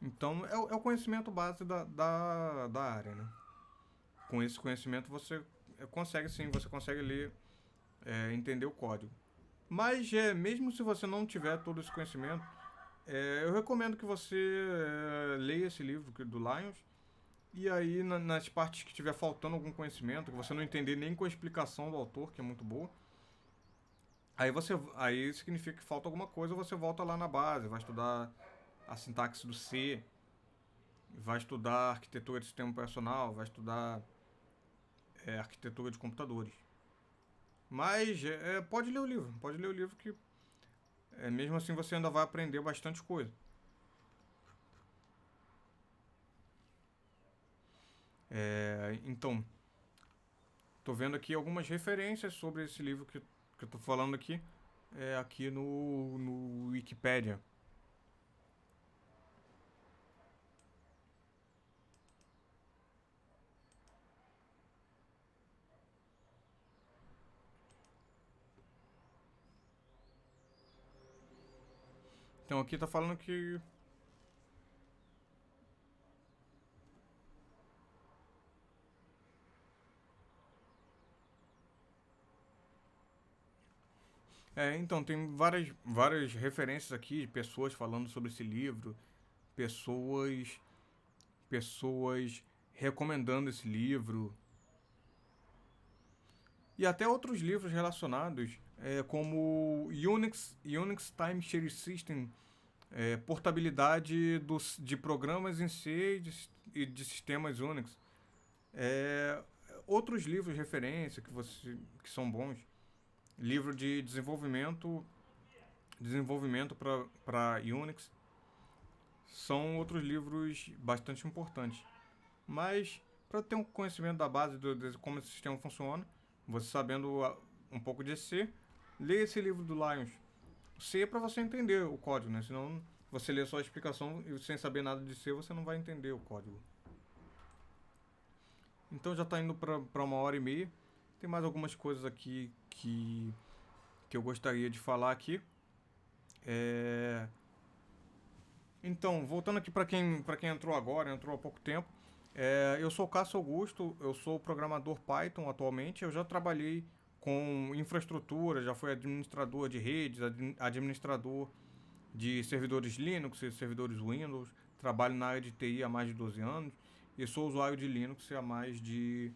Então é o conhecimento base da área, né? Com esse conhecimento você consegue ler, entender o código. Mas mesmo se você não tiver todo esse conhecimento, eu recomendo que você leia esse livro do Lyons. E aí, nas partes que tiver faltando algum conhecimento, que você não entender nem com a explicação do autor, que é muito boa, aí significa que falta alguma coisa, você volta lá na base, vai estudar a sintaxe do C, vai estudar arquitetura de sistema operacional, vai estudar arquitetura de computadores. Mas pode ler o livro que mesmo assim você ainda vai aprender bastante coisa. Então, tô vendo aqui algumas referências sobre esse livro que eu tô falando aqui, aqui no Wikipedia. Então aqui tá falando que então tem várias referências aqui de pessoas falando sobre esse livro, pessoas pessoas recomendando esse livro e até outros livros relacionados, como Unix Time Share System, portabilidade de programas em C e de sistemas Unix. É, outros livros de referência que são bons, livro de desenvolvimento para Unix, são outros livros bastante importantes. Mas para ter um conhecimento da base de como esse sistema funciona, você sabendo um pouco de C, lê esse livro do Lyons. C é para você entender o código, né? Senão você lê só a explicação e sem saber nada de C você não vai entender o código. Então já está indo para 1h30. Tem mais algumas coisas aqui que eu gostaria de falar aqui. Então, voltando aqui para quem entrou agora, entrou há pouco tempo, Eu sou o Cássio Augusto, eu sou programador Python atualmente. Eu já trabalhei com infraestrutura, já fui administrador de redes, administrador de servidores Linux e servidores Windows. Trabalho na área de TI há mais de 12 anos e sou usuário de Linux há mais de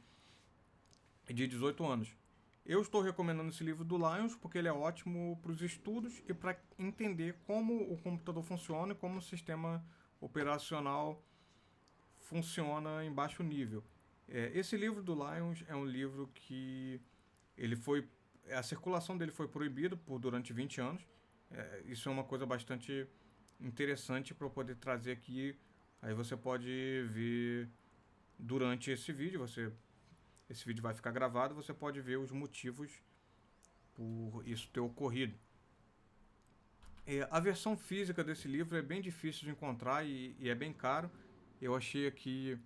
18 anos. Eu estou recomendando esse livro do Lions porque ele é ótimo para os estudos e para entender como o computador funciona e como o sistema operacional funciona em baixo nível. Esse livro do Lions é um livro que ele foi a circulação dele foi proibida por durante 20 anos. Isso é uma coisa bastante interessante para eu poder trazer aqui. Aí você pode ver durante esse vídeo, esse vídeo vai ficar gravado, você pode ver os motivos por isso ter ocorrido. A versão física desse livro é bem difícil de encontrar e é bem caro. Eu achei aqui,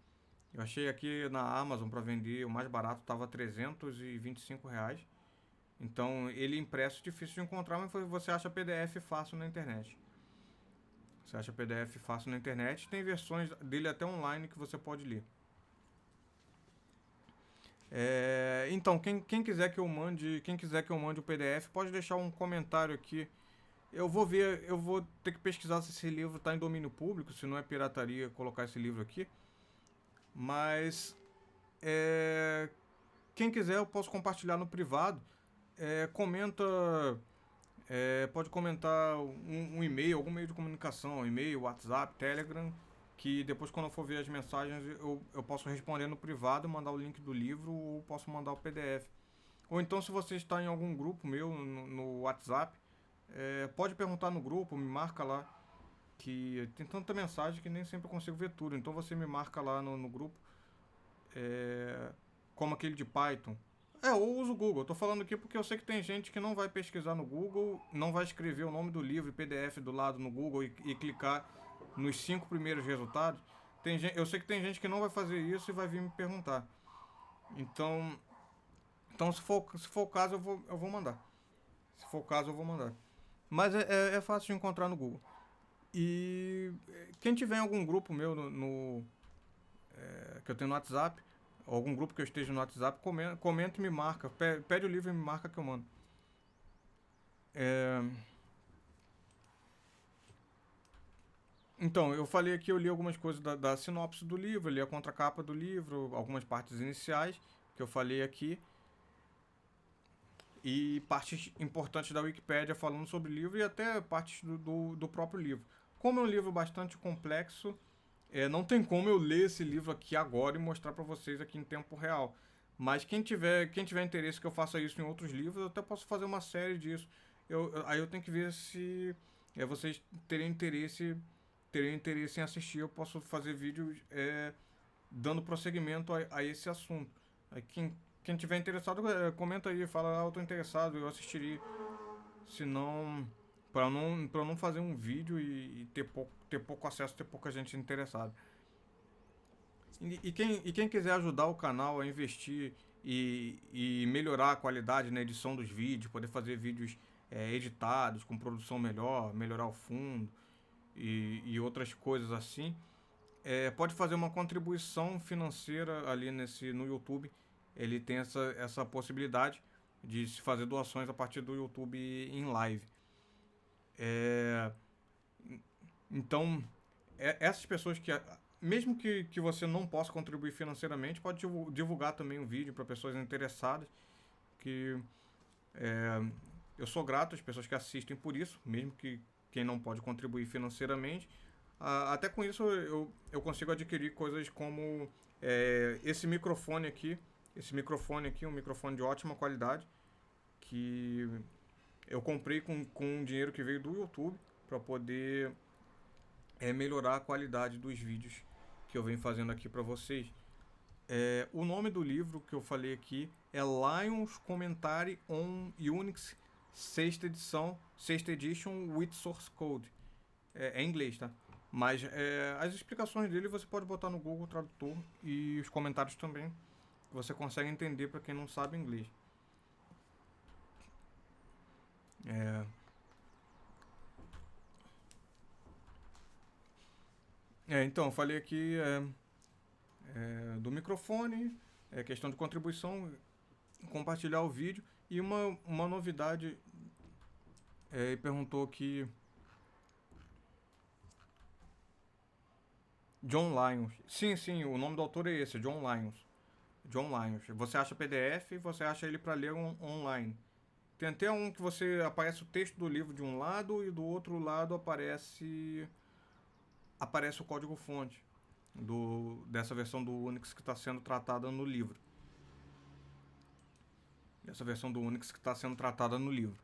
eu achei aqui na Amazon para vender, o mais barato estava R$ 325. Então ele impresso é difícil de encontrar, mas você acha PDF fácil na internet. Você acha PDF fácil na internet, tem versões dele até online que você pode ler. Então, quem quiser que eu mande o PDF, pode deixar um comentário aqui. Eu vou ter que pesquisar se esse livro está em domínio público, se não é pirataria colocar esse livro aqui. Mas é, quem quiser eu posso compartilhar no privado. Comenta, pode comentar um e-mail, algum meio de comunicação, e-mail, WhatsApp, Telegram, que depois quando eu for ver as mensagens eu posso responder no privado, mandar o link do livro ou posso mandar o PDF. Ou então se você está em algum grupo meu no WhatsApp, pode perguntar no grupo, me marca lá, que tem tanta mensagem que nem sempre eu consigo ver tudo. Então você me marca lá no grupo, como aquele de Python. Eu uso o Google. Eu tô falando aqui porque eu sei que tem gente que não vai pesquisar no Google, não vai escrever o nome do livro e PDF do lado no Google e clicar nos 5 primeiros resultados. Eu sei que tem gente que não vai fazer isso e vai vir me perguntar. Então, se for o caso, eu vou mandar. Se for o caso, eu vou mandar. Mas é fácil de encontrar no Google. E quem tiver em algum grupo meu que eu tenho no WhatsApp, algum grupo que eu esteja no WhatsApp, comenta e me marca. Pede o livro e me marca que eu mando. É, Então, eu falei aqui, eu li algumas coisas da sinopse do livro, li a contracapa do livro, algumas partes iniciais que eu falei aqui, e partes importantes da Wikipédia falando sobre o livro e até partes do próprio livro. Como é um livro bastante complexo, não tem como eu ler esse livro aqui agora e mostrar para vocês aqui em tempo real. Mas quem tiver interesse que eu faça isso em outros livros, eu até posso fazer uma série disso. Aí eu tenho que ver se vocês teriam interesse em assistir. Eu posso fazer vídeos dando prosseguimento a esse assunto. Aí quem tiver interessado, comenta aí, fala, eu tô interessado, eu assistiria. Se não, para não fazer um vídeo e ter pouco acesso, ter pouca gente interessada. E quem quiser ajudar o canal a investir e melhorar a qualidade na edição dos vídeos, poder fazer vídeos editados, com produção melhor, melhorar o fundo e outras coisas assim, pode fazer uma contribuição financeira ali no YouTube. Ele tem essa possibilidade de se fazer doações a partir do YouTube em live. É, então, essas pessoas mesmo que você não possa contribuir financeiramente, pode divulgar também um vídeo para pessoas interessadas. Que é, eu sou grato às pessoas que assistem por isso, mesmo que quem não pode contribuir financeiramente. Até com isso eu consigo adquirir coisas como esse microfone aqui, um microfone de ótima qualidade, que eu comprei com dinheiro que veio do YouTube para poder melhorar a qualidade dos vídeos que eu venho fazendo aqui para vocês. O nome do livro que eu falei aqui é Lions Commentary on Unix sexta edition with source code. É em inglês, tá? Mas as explicações dele você pode botar no Google Tradutor e os comentários também. Você consegue entender para quem não sabe inglês. É, então, eu falei aqui do microfone, questão de contribuição, compartilhar o vídeo. E uma novidade, perguntou aqui, John Lyons. Sim, sim, o nome do autor é esse, John Lyons. John Lyons. Você acha PDF e você acha ele para ler online. Tem até um que você aparece o texto do livro de um lado e do outro lado aparece o código-fonte dessa versão do Unix que está sendo tratada no livro. Dessa versão do Unix que está sendo tratada no livro.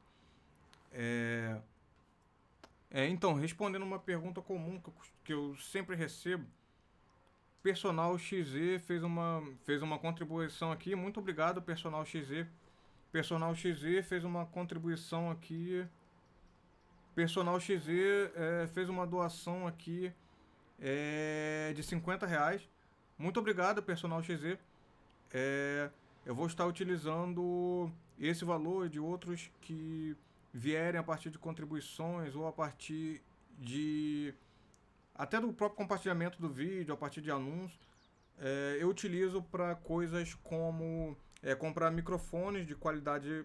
Então, respondendo uma pergunta comum que eu sempre recebo, Personal XZ fez uma contribuição aqui. Muito obrigado, Personal XZ. Personal XZ fez uma contribuição aqui. Personal XZ fez uma doação aqui de R$ 50. Muito obrigado, Personal XZ. Eu vou estar utilizando esse valor de outros que vierem a partir de contribuições ou a partir de até do próprio compartilhamento do vídeo, a partir de anúncios. Eu utilizo para coisas como comprar microfones de qualidade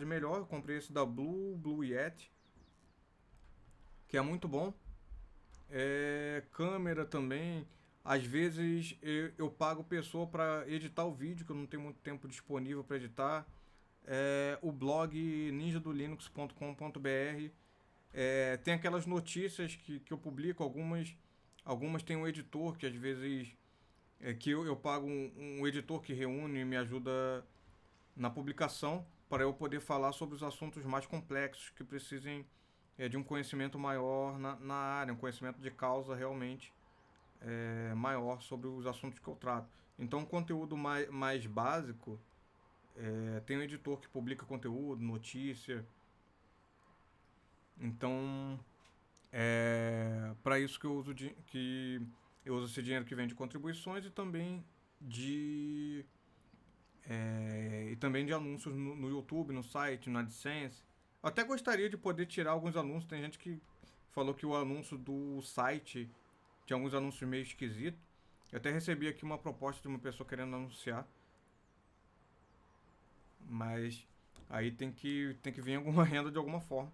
melhor. Eu comprei esse da Blue Yeti, que é muito bom. Câmera também. Às vezes eu pago pessoa para editar o vídeo, que eu não tenho muito tempo disponível para editar. O blog ninjadolinux.com.br tem aquelas notícias que eu publico. Algumas tem um editor que às vezes que eu pago um editor que reúne e me ajuda na publicação para eu poder falar sobre os assuntos mais complexos que precisem de um conhecimento maior na área, um conhecimento de causa realmente maior sobre os assuntos que eu trato. Então, um conteúdo mais básico, tem um editor que publica conteúdo, notícia. Então, para isso que eu uso esse dinheiro que vem de contribuições e também de anúncios no YouTube, no site, na AdSense. Eu até gostaria de poder tirar alguns anúncios. Tem gente que falou que o anúncio do site tinha alguns anúncios meio esquisitos. Eu até recebi aqui uma proposta de uma pessoa querendo anunciar. Mas aí tem que vir alguma renda de alguma forma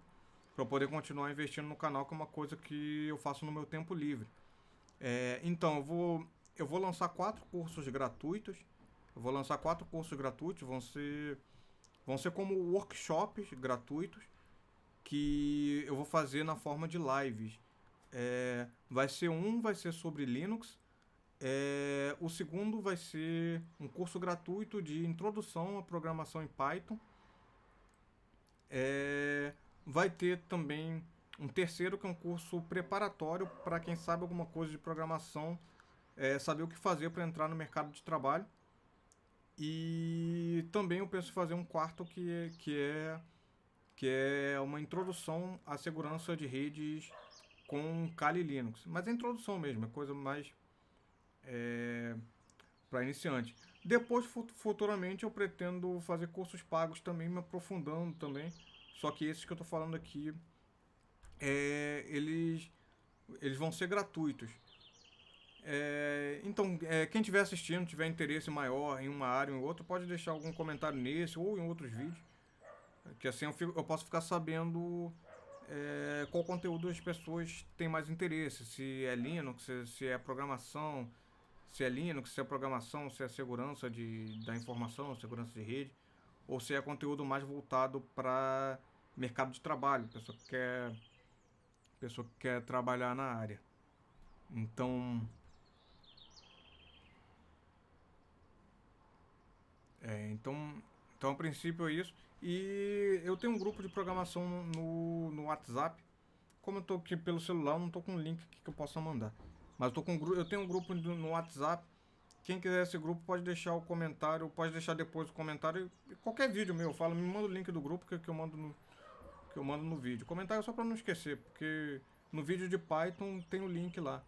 para eu poder continuar investindo no canal, que é uma coisa que eu faço no meu tempo livre. Então, eu vou lançar 4 cursos gratuitos. Vão ser como workshops gratuitos que eu vou fazer na forma de lives. Vai ser sobre Linux. O segundo vai ser um curso gratuito de introdução à programação em Python. Vai ter também um terceiro, que é um curso preparatório para quem sabe alguma coisa de programação, saber o que fazer para entrar no mercado de trabalho. E também eu penso em fazer um quarto que é uma introdução à segurança de redes com Kali Linux. Mas é introdução mesmo, é coisa mais para iniciante. Depois, futuramente, eu pretendo fazer cursos pagos também, me aprofundando também. Só que esses que eu estou falando aqui, eles vão ser gratuitos. Então, quem estiver assistindo, tiver interesse maior em uma área ou em outra, pode deixar algum comentário nesse ou em outros vídeos, que assim eu posso ficar sabendo qual conteúdo as pessoas têm mais interesse, se é Linux, se é programação, se é Linux, se é programação, se é segurança da informação, segurança de rede, ou se é conteúdo mais voltado para mercado de trabalho, pessoa que quer trabalhar na área. Então, então a princípio é isso. E eu tenho um grupo de programação no WhatsApp. Como eu estou aqui pelo celular, eu não estou com um link aqui que eu possa mandar. Mas eu tenho um grupo no WhatsApp. Quem quiser esse grupo pode deixar o comentário, pode deixar depois o comentário. Qualquer vídeo meu, me manda o link do grupo que eu mando no vídeo. Comentário só para não esquecer, porque no vídeo de Python tem o link lá.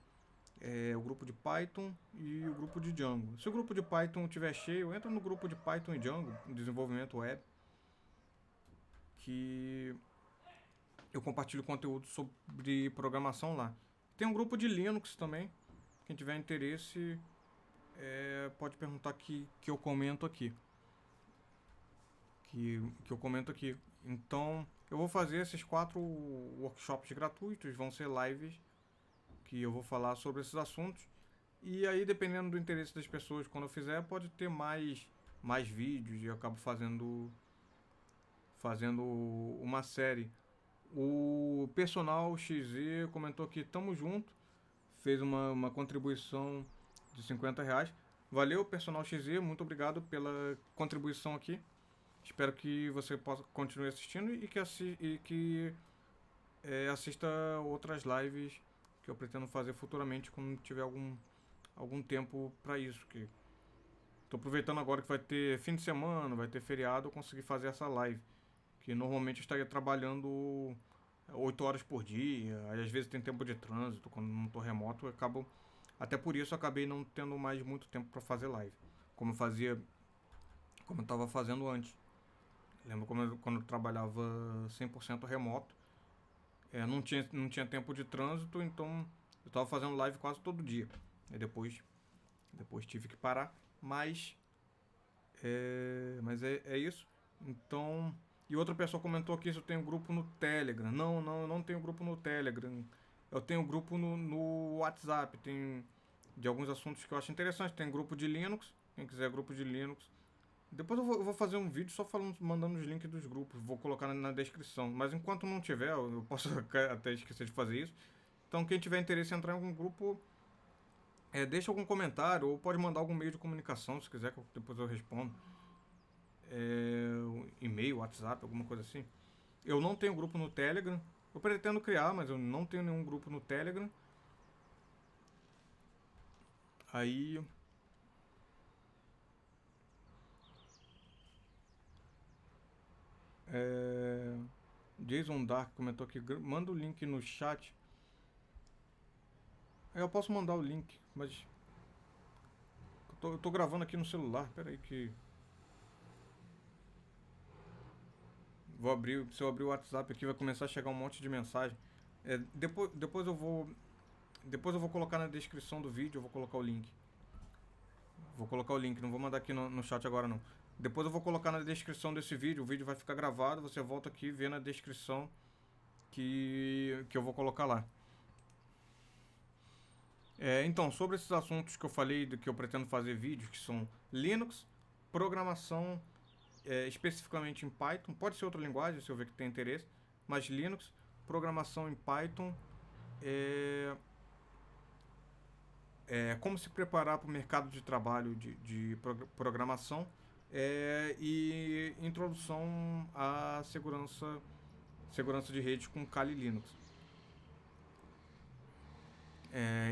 O grupo de Python e o grupo de Django. Se o grupo de Python estiver cheio, entra no grupo de Python e Django, desenvolvimento web, que eu compartilho conteúdo sobre programação lá. Tem um grupo de Linux também, quem tiver interesse pode perguntar que eu comento aqui. Que eu comento aqui. Então, eu vou fazer esses 4 workshops gratuitos, vão ser lives, que eu vou falar sobre esses assuntos. E aí, dependendo do interesse das pessoas, quando eu fizer, pode ter mais vídeos e eu acabo fazendo uma série. O Personal XZ comentou aqui, tamo junto, fez uma contribuição de R$ 50. Valeu, Personal XZ, muito obrigado pela contribuição aqui. Espero que você possa continue assistindo e que assista outras lives que eu pretendo fazer futuramente quando tiver algum tempo para isso. Que tô aproveitando agora que vai ter fim de semana, vai ter feriado, eu consegui fazer essa live. Que normalmente eu estaria trabalhando 8 horas por dia, aí às vezes tem tempo de trânsito, quando não tô remoto, eu acabo. Até por isso eu acabei não tendo mais muito tempo para fazer live. Como eu fazia. Como eu estava fazendo antes. Lembro quando eu trabalhava 100% remoto. Não tinha tempo de trânsito, então eu estava fazendo live quase todo dia. E depois tive que parar. Mas é isso. Então. E outra pessoa comentou aqui se eu tenho grupo no Telegram. Não, eu não tenho grupo no Telegram. Eu tenho grupo no WhatsApp. Tem de alguns assuntos que eu acho interessante. Tem grupo de Linux. Quem quiser grupo de Linux. Depois eu vou fazer um vídeo só mandando os links dos grupos. Vou colocar na descrição. Mas enquanto não tiver, eu posso até esquecer de fazer isso. Então quem tiver interesse em entrar em algum grupo, deixa algum comentário ou pode mandar algum meio de comunicação se quiser, que depois eu respondo. E-mail, WhatsApp, alguma coisa assim. Eu não tenho grupo no Telegram. Eu pretendo criar, mas eu não tenho nenhum grupo no Telegram. Aí. Jason Dark comentou aqui. Manda o link no chat. Eu posso mandar o link, mas. Eu tô gravando aqui no celular. Pera aí que. Se eu abrir o WhatsApp aqui, vai começar a chegar um monte de mensagem. Depois eu vou colocar na descrição do vídeo, eu vou colocar o link. Vou colocar o link, não vou mandar aqui no chat agora não. Depois eu vou colocar na descrição desse vídeo, o vídeo vai ficar gravado, você volta aqui e vê na descrição que eu vou colocar lá. Então, sobre esses assuntos que eu falei, do que eu pretendo fazer vídeos, que são Linux, programação, especificamente em Python, pode ser outra linguagem se eu ver que tem interesse, mas Linux, programação em Python, como se preparar para o mercado de trabalho de programação e introdução à segurança de rede com Kali Linux.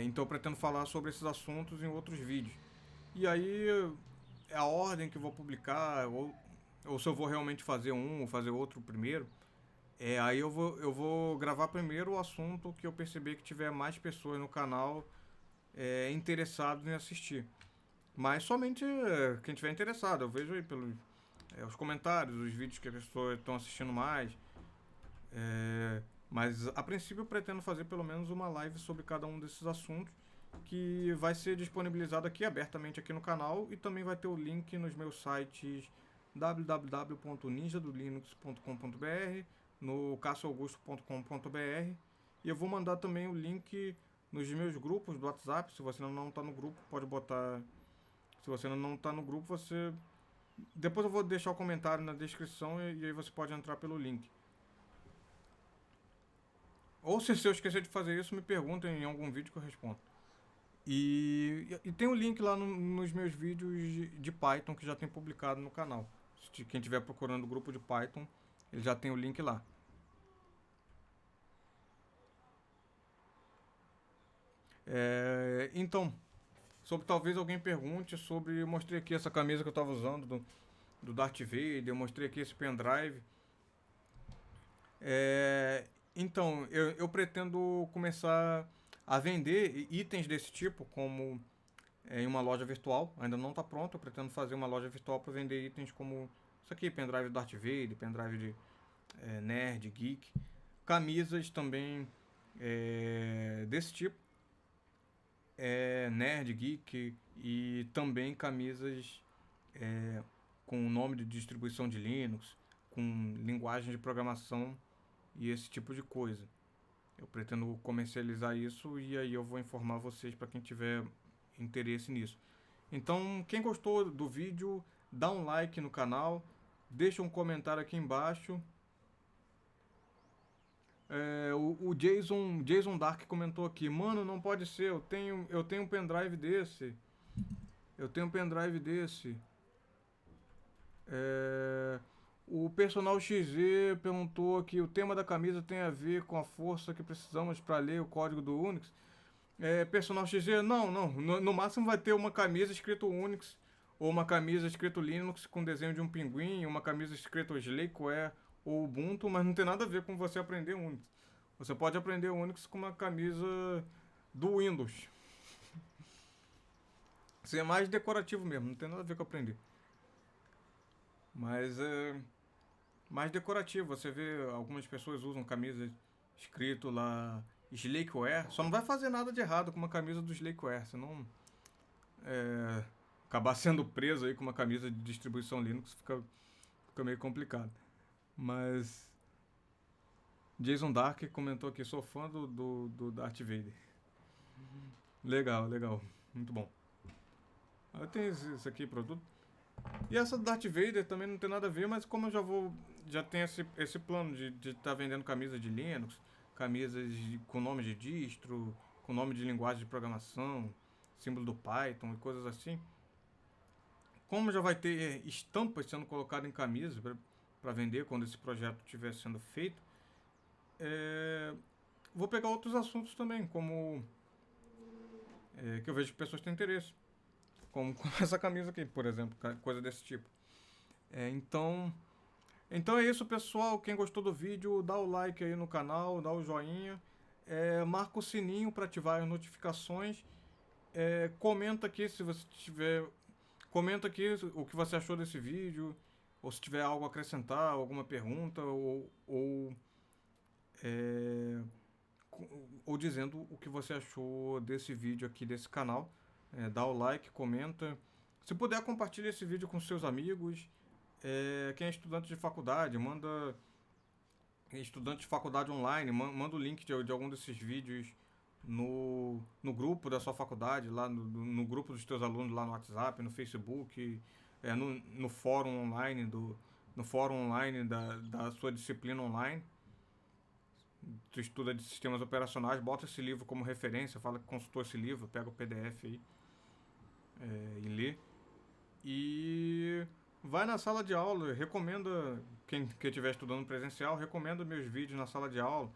Então eu pretendo falar sobre esses assuntos em outros vídeos. E aí a ordem que eu vou publicar, ou se eu vou realmente fazer um ou fazer outro primeiro, aí eu vou gravar primeiro o assunto que eu perceber que tiver mais pessoas no canal interessados em assistir. Mas somente quem tiver interessado. Eu vejo aí pelos os comentários, os vídeos que as pessoas estão assistindo mais. Mas a princípio eu pretendo fazer pelo menos uma live sobre cada um desses assuntos, que vai ser disponibilizado aqui abertamente aqui no canal, e também vai ter o link nos meus sites www.ninjadolinux.com.br, no cassoaugusto.com.br, e eu vou mandar também o link nos meus grupos do WhatsApp. Se você não está no grupo, pode botar. Se você não está no grupo, você. Depois eu vou deixar o comentário na descrição e aí você pode entrar pelo link. Ou se eu esquecer de fazer isso, me perguntem em algum vídeo que eu respondo. E tem um link lá nos meus vídeos de Python que já tem publicado no canal. Se quem estiver procurando o grupo de Python, ele já tem o link lá. Então, talvez alguém pergunte sobre. Eu mostrei aqui essa camisa que eu estava usando do Darth Vader, eu mostrei aqui esse pendrive. Então, eu pretendo começar a vender itens desse tipo como em uma loja virtual. Ainda não está pronto, eu pretendo fazer uma loja virtual para vender itens como isso aqui, pendrive de Darth Vader, pendrive de nerd, geek, camisas também desse tipo. nerd, geek e também camisas com nome de distribuição de Linux, com linguagem de programação e esse tipo de coisa. Eu pretendo comercializar isso e aí eu vou informar vocês para quem tiver interesse nisso. Então, quem gostou do vídeo, dá um like no canal, deixa um comentário aqui embaixo. O Jason Dark comentou aqui, mano, não pode ser, eu tenho um pendrive desse. Eu tenho um pendrive desse. É, o Personal XZ perguntou que o tema da camisa tem a ver com a força que precisamos para ler o código do Unix. Personal XZ, não. No máximo vai ter uma camisa escrito Unix, ou uma camisa escrito Linux com desenho de um pinguim, uma camisa escrito Slackware ou Ubuntu, mas não tem nada a ver com você aprender Unix. Você pode aprender Unix com uma camisa do Windows. Isso é mais decorativo mesmo, não tem nada a ver com aprender. Mas é mais decorativo. Você vê algumas pessoas usam camisas escrito lá Slackware. Só não vai fazer nada de errado com uma camisa do Slackware, senão acabar sendo preso aí com uma camisa de distribuição Linux fica meio complicado. Mas Jason Dark comentou aqui, sou fã do Darth Vader. Legal, legal. Muito bom. Tem esse aqui, produto. E essa do Darth Vader também não tem nada a ver, mas como eu já tenho esse plano de estar vendendo camisas de Linux, camisas com nome de distro, com nome de linguagem de programação, símbolo do Python e coisas assim. Como já vai ter estampas sendo colocadas em camisas para vender quando esse projeto estiver sendo feito, vou pegar outros assuntos também, como que eu vejo que pessoas têm interesse. Como essa camisa aqui, por exemplo, coisa desse tipo. Então é isso, pessoal. Quem gostou do vídeo, dá o like aí no canal, dá o joinha, marca o sininho para ativar as notificações. Comenta aqui se você tiver. Comenta aqui o que você achou desse vídeo, ou se tiver algo a acrescentar, alguma pergunta, ou dizendo o que você achou desse vídeo aqui, desse canal. Dá o like, comenta. Se puder, compartilha esse vídeo com seus amigos. Quem é estudante de faculdade, manda. Estudante de faculdade online, manda o link de algum desses vídeos no grupo da sua faculdade, lá no grupo dos teus alunos, lá no WhatsApp, no Facebook, no fórum online, no fórum online da sua disciplina online. Tu estuda de sistemas operacionais, bota esse livro como referência, fala que consultou esse livro, pega o PDF aí e lê. E vai na sala de aula, recomenda, quem estiver estudando presencial, recomenda meus vídeos na sala de aula.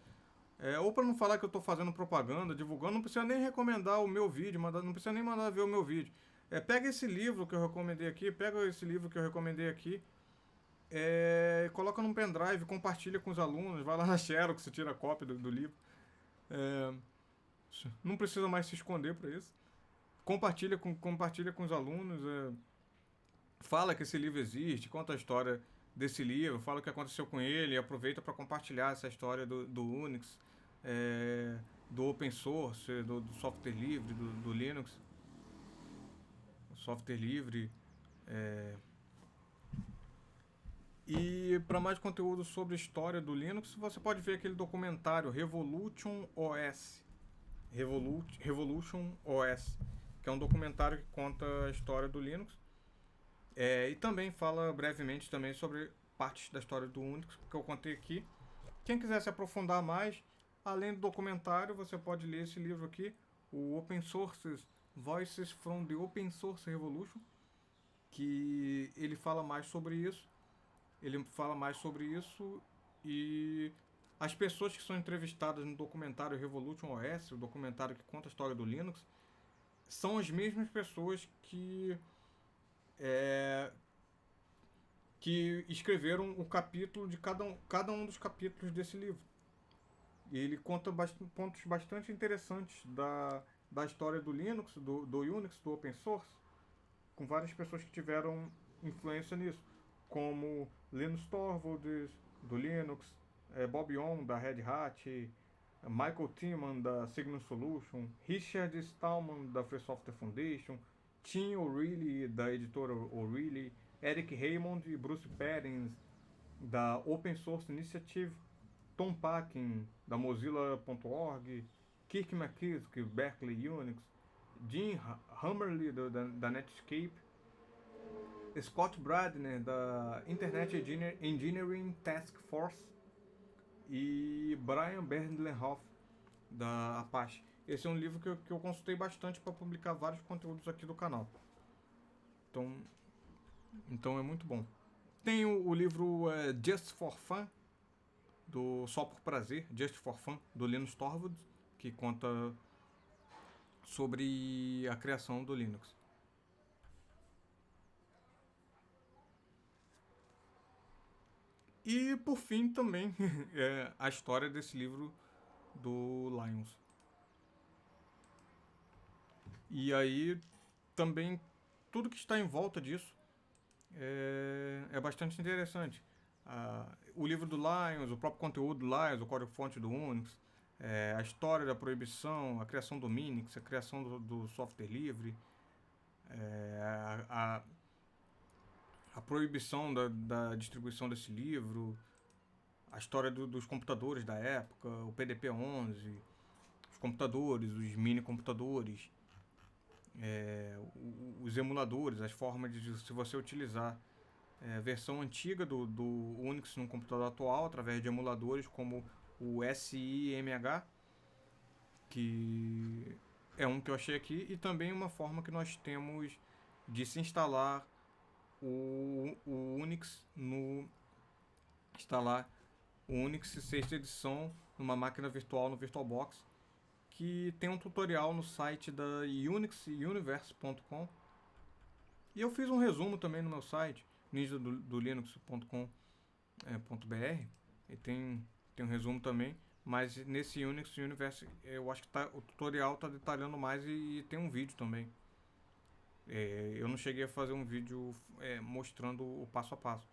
Ou para não falar que eu estou fazendo propaganda, divulgando, não precisa nem recomendar o meu vídeo, não precisa nem mandar ver o meu vídeo. Pega esse livro que eu recomendei aqui, coloca num pendrive, compartilha com os alunos, vai lá na Xerox, você tira a cópia do livro. Não precisa mais se esconder para isso. Compartilha com os alunos, fala que esse livro existe, conta a história desse livro, fala o que aconteceu com ele, e aproveita para compartilhar essa história do Unix, do open source, do software livre, do Linux, software livre. E para mais conteúdo sobre a história do Linux, você pode ver aquele documentário Revolution OS. Revolution OS, que é um documentário que conta a história do Linux. E também fala brevemente também sobre partes da história do Unix que eu contei aqui. Quem quiser se aprofundar mais, além do documentário, você pode ler esse livro aqui, o Open Sources Voices from the Open Source Revolution, que ele fala mais sobre isso. E as pessoas que são entrevistadas no documentário Revolution OS, o documentário que conta a história do Linux, são as mesmas pessoas que escreveram o capítulo de cada um dos capítulos desse livro. E ele conta pontos bastante interessantes da história do Linux, do Unix, do Open Source, com várias pessoas que tiveram influência nisso, como Linus Torvalds, do Linux, Bob Young, da Red Hat, Michael Tillman, da Signal Solution, Richard Stallman, da Free Software Foundation, Tim O'Reilly, da editora O'Reilly, Eric Raymond e Bruce Perens, da Open Source Initiative, Tom Packin, da Mozilla.org, Kirk McKissick, Berkeley Unix, Jim Hammerly, da Netscape, Scott Bradner, da Internet Engineering Task Force e Brian Bernlenhoff, da Apache. Esse é um livro que eu consultei bastante para publicar vários conteúdos aqui do canal. Então é muito bom. Tem o livro Just for Fun, do Só por Prazer, Just for Fun, do Linus Torvalds, que conta sobre a criação do Linux. E por fim também a história desse livro do Linus. E aí também tudo que está em volta disso é bastante interessante. O livro do Linus, o próprio conteúdo do Linus, o código-fonte do Unix, a história da proibição, a criação do Minix, a criação do software livre, a proibição da distribuição desse livro, a história dos computadores da época, o PDP-11, os computadores, os mini-computadores, os emuladores, as formas de se você utilizar a versão antiga do Unix no computador atual através de emuladores como o SIMH, que é um que eu achei aqui, e também uma forma que nós temos de se instalar o Unix instalar o Unix 6ª edição numa máquina virtual no VirtualBox, que tem um tutorial no site da unixuniverse.com, e eu fiz um resumo também no meu site ninja-do-linux.com.br, e tem um resumo também, mas nesse Unix Universe eu acho que o tutorial está detalhando mais e tem um vídeo também. Eu não cheguei a fazer um vídeo mostrando o passo a passo,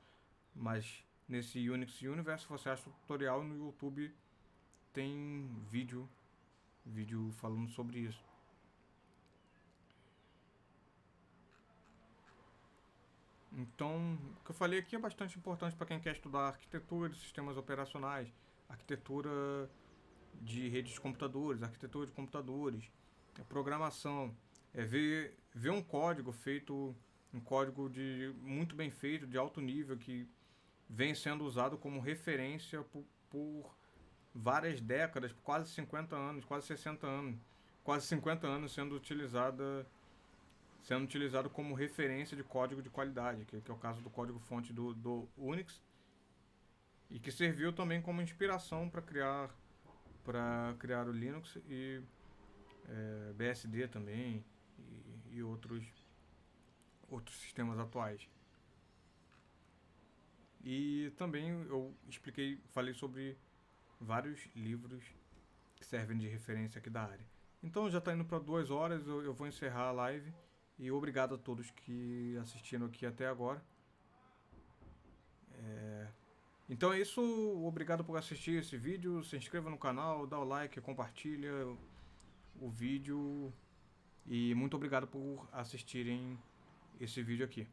mas nesse Unix Universe você acha o tutorial, no YouTube tem vídeo falando sobre isso. Então, o que eu falei aqui é bastante importante para quem quer estudar arquitetura de sistemas operacionais, arquitetura de redes de computadores, arquitetura de computadores, programação, ver um código feito, um código muito bem feito, de alto nível, que vem sendo usado como referência por várias décadas, por quase 50 anos, quase 60 anos, quase 50 anos sendo utilizado como referência de código de qualidade, que é o caso do código-fonte do Unix, e que serviu também como inspiração para criar o Linux e BSD também e outros sistemas atuais. E também eu falei sobre vários livros que servem de referência aqui da área. Então já está indo para 2 horas, eu vou encerrar a live. E obrigado a todos que assistiram aqui até agora. Então é isso, obrigado por assistir esse vídeo. Se inscreva no canal, dá o like, compartilha o vídeo. E muito obrigado por assistirem esse vídeo aqui.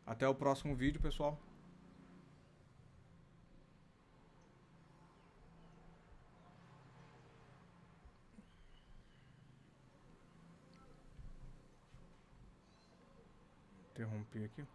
Até o próximo vídeo, pessoal. Interrompi aqui.